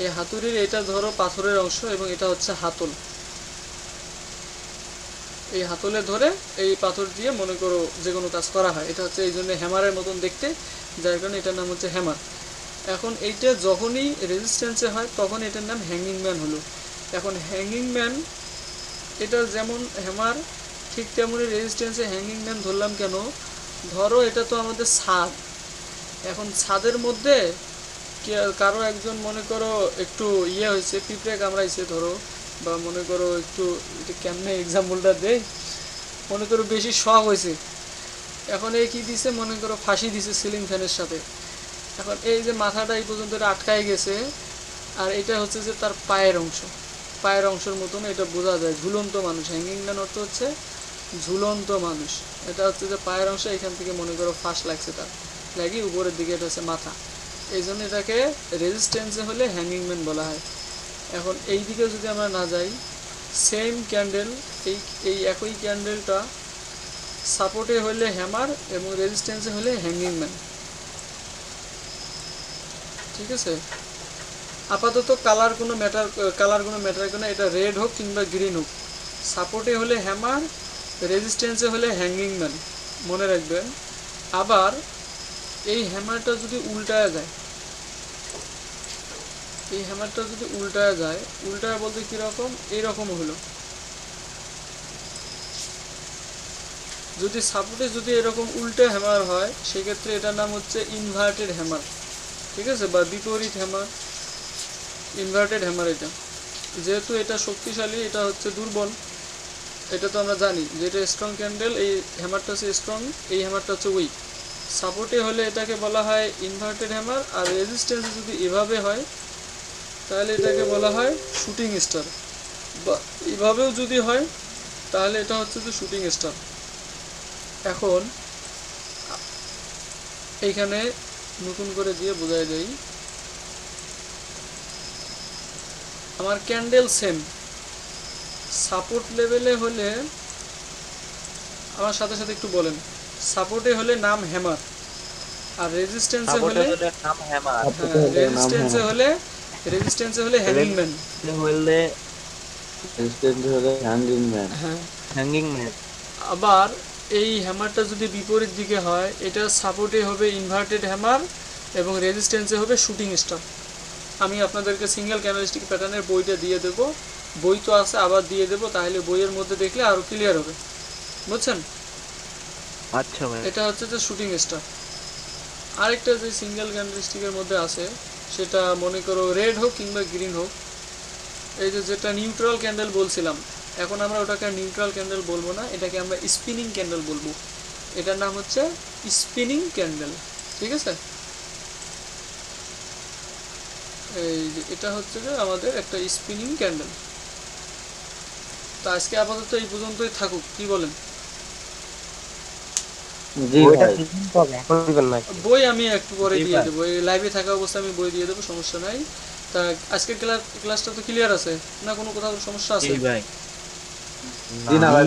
এই হাতুড়ির এটা ধরো পাথরের অংশ এবং এটা হচ্ছে হাতল। এই হাতলে ধরে এই পাথর দিয়ে মনে করো যে কোনো কাজ করা হয়, এটা হচ্ছে এই জন্য হ্যামারের মতন দেখতে, যার কারণে এটার নাম হচ্ছে হ্যামার। এখন এইটা যখনই রেজিস্ট্যান্সে হয় তখন এটার নাম হ্যাঙ্গিং ম্যান হলো। এখন হ্যাঙ্গিং ম্যান এটা যেমন হ্যামার, ঠিক তেমনই রেজিস্ট্যান্সে হ্যাঙ্গিং ম্যান ধরলাম কেন? ধরো এটা তো আমাদের ছাদ, এখন ছাদের মধ্যে কারো একজন মনে করো একটু ইয়ে হয়েছে, পিঁপড়ে কামড়াইছে ধরো, বা মনে করো একটু, এটা কেমনে এক্সাম্পলটা দেয়, মনে করো বেশি শখ হয়েছে, এখন এই কী দিছে, মনে করো ফাঁসি দিছে সিলিং ফ্যানের সাথে। এখন এই যে মাথাটা এই পর্যন্ত এটা আটকায় গেছে, আর এটা হচ্ছে যে তার পায়ের অংশ, পায়ের অংশের মতন এটা বোঝা যায় ঝুলন্ত মানুষ। হ্যাঙ্গিং ম্যান অর্থ হচ্ছে ঝুলন্ত মানুষ। এটা হচ্ছে যে পায়ের অংশ, এখান থেকে মনে করো ফাঁস লাগছে, তার লাগি উপরের দিকে এটা হচ্ছে মাথা, এই জন্য এটাকে রেজিস্ট্যান্সে হলে হ্যাঙ্গিং ম্যান বলা হয়। এখন এই দিকে যদি আমরা না যাই, সেম ক্যান্ডেল, এই একই ক্যান্ডেলটা সাপোর্টে হলে হ্যামার এবং রেজিস্ট্যান্সে হলে হ্যাঙ্গিং ম্যান। ঠিক আছে, আপাতত কালার কোনো ম্যাটার করে না, এটা রেড হোক কিংবা গ্রিন হোক, সাপোর্টে হলে হ্যামার, রেজিস্ট্যান্সে হলে হ্যাঙ্গিং ম্যান, মনে রাখবেন। আবার এই হ্যামারটা যদি উল্টায় যায়, এই হ্যামারটা যদি উল্টায় যায়, উল্টায় বলতে কীরকম, এইরকম হলো, যদি সাপোর্টে যদি এরকম উল্টো হ্যামার হয় সেক্ষেত্রে এটার নাম হচ্ছে ইনভার্টেড হ্যামার। ঠিক আছে, বা বিপরীত হ্যামার, ইনভার্টেড হ্যামার। এটা যেহেতু এটা শক্তিশালী, এটা হচ্ছে দুর্বল, এটা তো আমরা জানি যে এটা স্ট্রং ক্যান্ডেল, এই হ্যামারটা হচ্ছে স্ট্রং, এই হ্যামারটা হচ্ছে উইক। সাপোর্টে হলে এটাকে বলা হয় ইনভার্টেড হ্যামার, আর রেজিস্ট্যান্স যদি এভাবে হয় তাহলে এটাকে বলা হয় শুটিং স্টার, বা এভাবেও যদি হয় তাহলে এটা হচ্ছে যে শুটিং স্টার। এখন এইখানে নতুন করে দিয়ে বোঝাই দেই, আমার ক্যান্ডেল সেম, সাপোর্ট লেভেলে হলে আমার সাথে সাথে একটু বলেন, সাপোর্টে হলে নাম হ্যামার, আর রেজিস্ট্যান্সে হলে নাম হ্যামার, রেজিস্ট্যান্সে হলে হ্যাঙ্গিং ম্যান। হলে রেজিস্ট্যান্স হলে হ্যাঙ্গিং ম্যান। হ্যাঁ, হ্যাঙ্গিং ম্যান। আবার এই হ্যামারটা যদি বিপরীত দিকে হয়, এটা সাপোর্টে হবে ইনভার্টেড হ্যামার এবং রেজিস্ট্যান্সে হবে শুটিং স্টার। আমি আপনাদেরকে সিঙ্গেল ক্যান্ডেলস্টিক প্যাটার্নের বইটা দিয়ে দেবো, বই তো আছে, আবার দিয়ে দেবো, তাহলে বইয়ের মধ্যে দেখলে আরও ক্লিয়ার হবে, বুঝছেন? আচ্ছা ভাই, এটা হচ্ছে যে শুটিং স্টার। আরেকটা যে সিঙ্গেল ক্যান্ডেলস্টিকের মধ্যে আছে সেটা মনে করো রেড হোক কিংবা গ্রিন হোক, এই যে যেটা নিউট্রাল ক্যান্ডেল বলছিলাম, এখন আমরা ওটাকে নিউট্রাল ক্যান্ডেল বলবো না, এটাকে আমরা স্পিনিং ক্যান্ডেল বলবো। এটার নাম হচ্ছে স্পিনিং ক্যান্ডেল। ঠিক আছে, এই যে এটা হচ্ছে যে আমাদের একটা স্পিনিং ক্যান্ডেল। তো আজকে আপাতত এই পর্যন্তই থাকুক, কি বলেন? জি ভাই, বই আমি একটু পরে দিয়ে দেবো, এই লাইভে থাকা অবস্থায় আমি বই দিয়ে দেবো, সমস্যা নাই। তা আজকের ক্লাসটা তো ক্লিয়ার আছে না? কোনো কোথাও সমস্যা আছে? জি ভাই। জি না ভাই।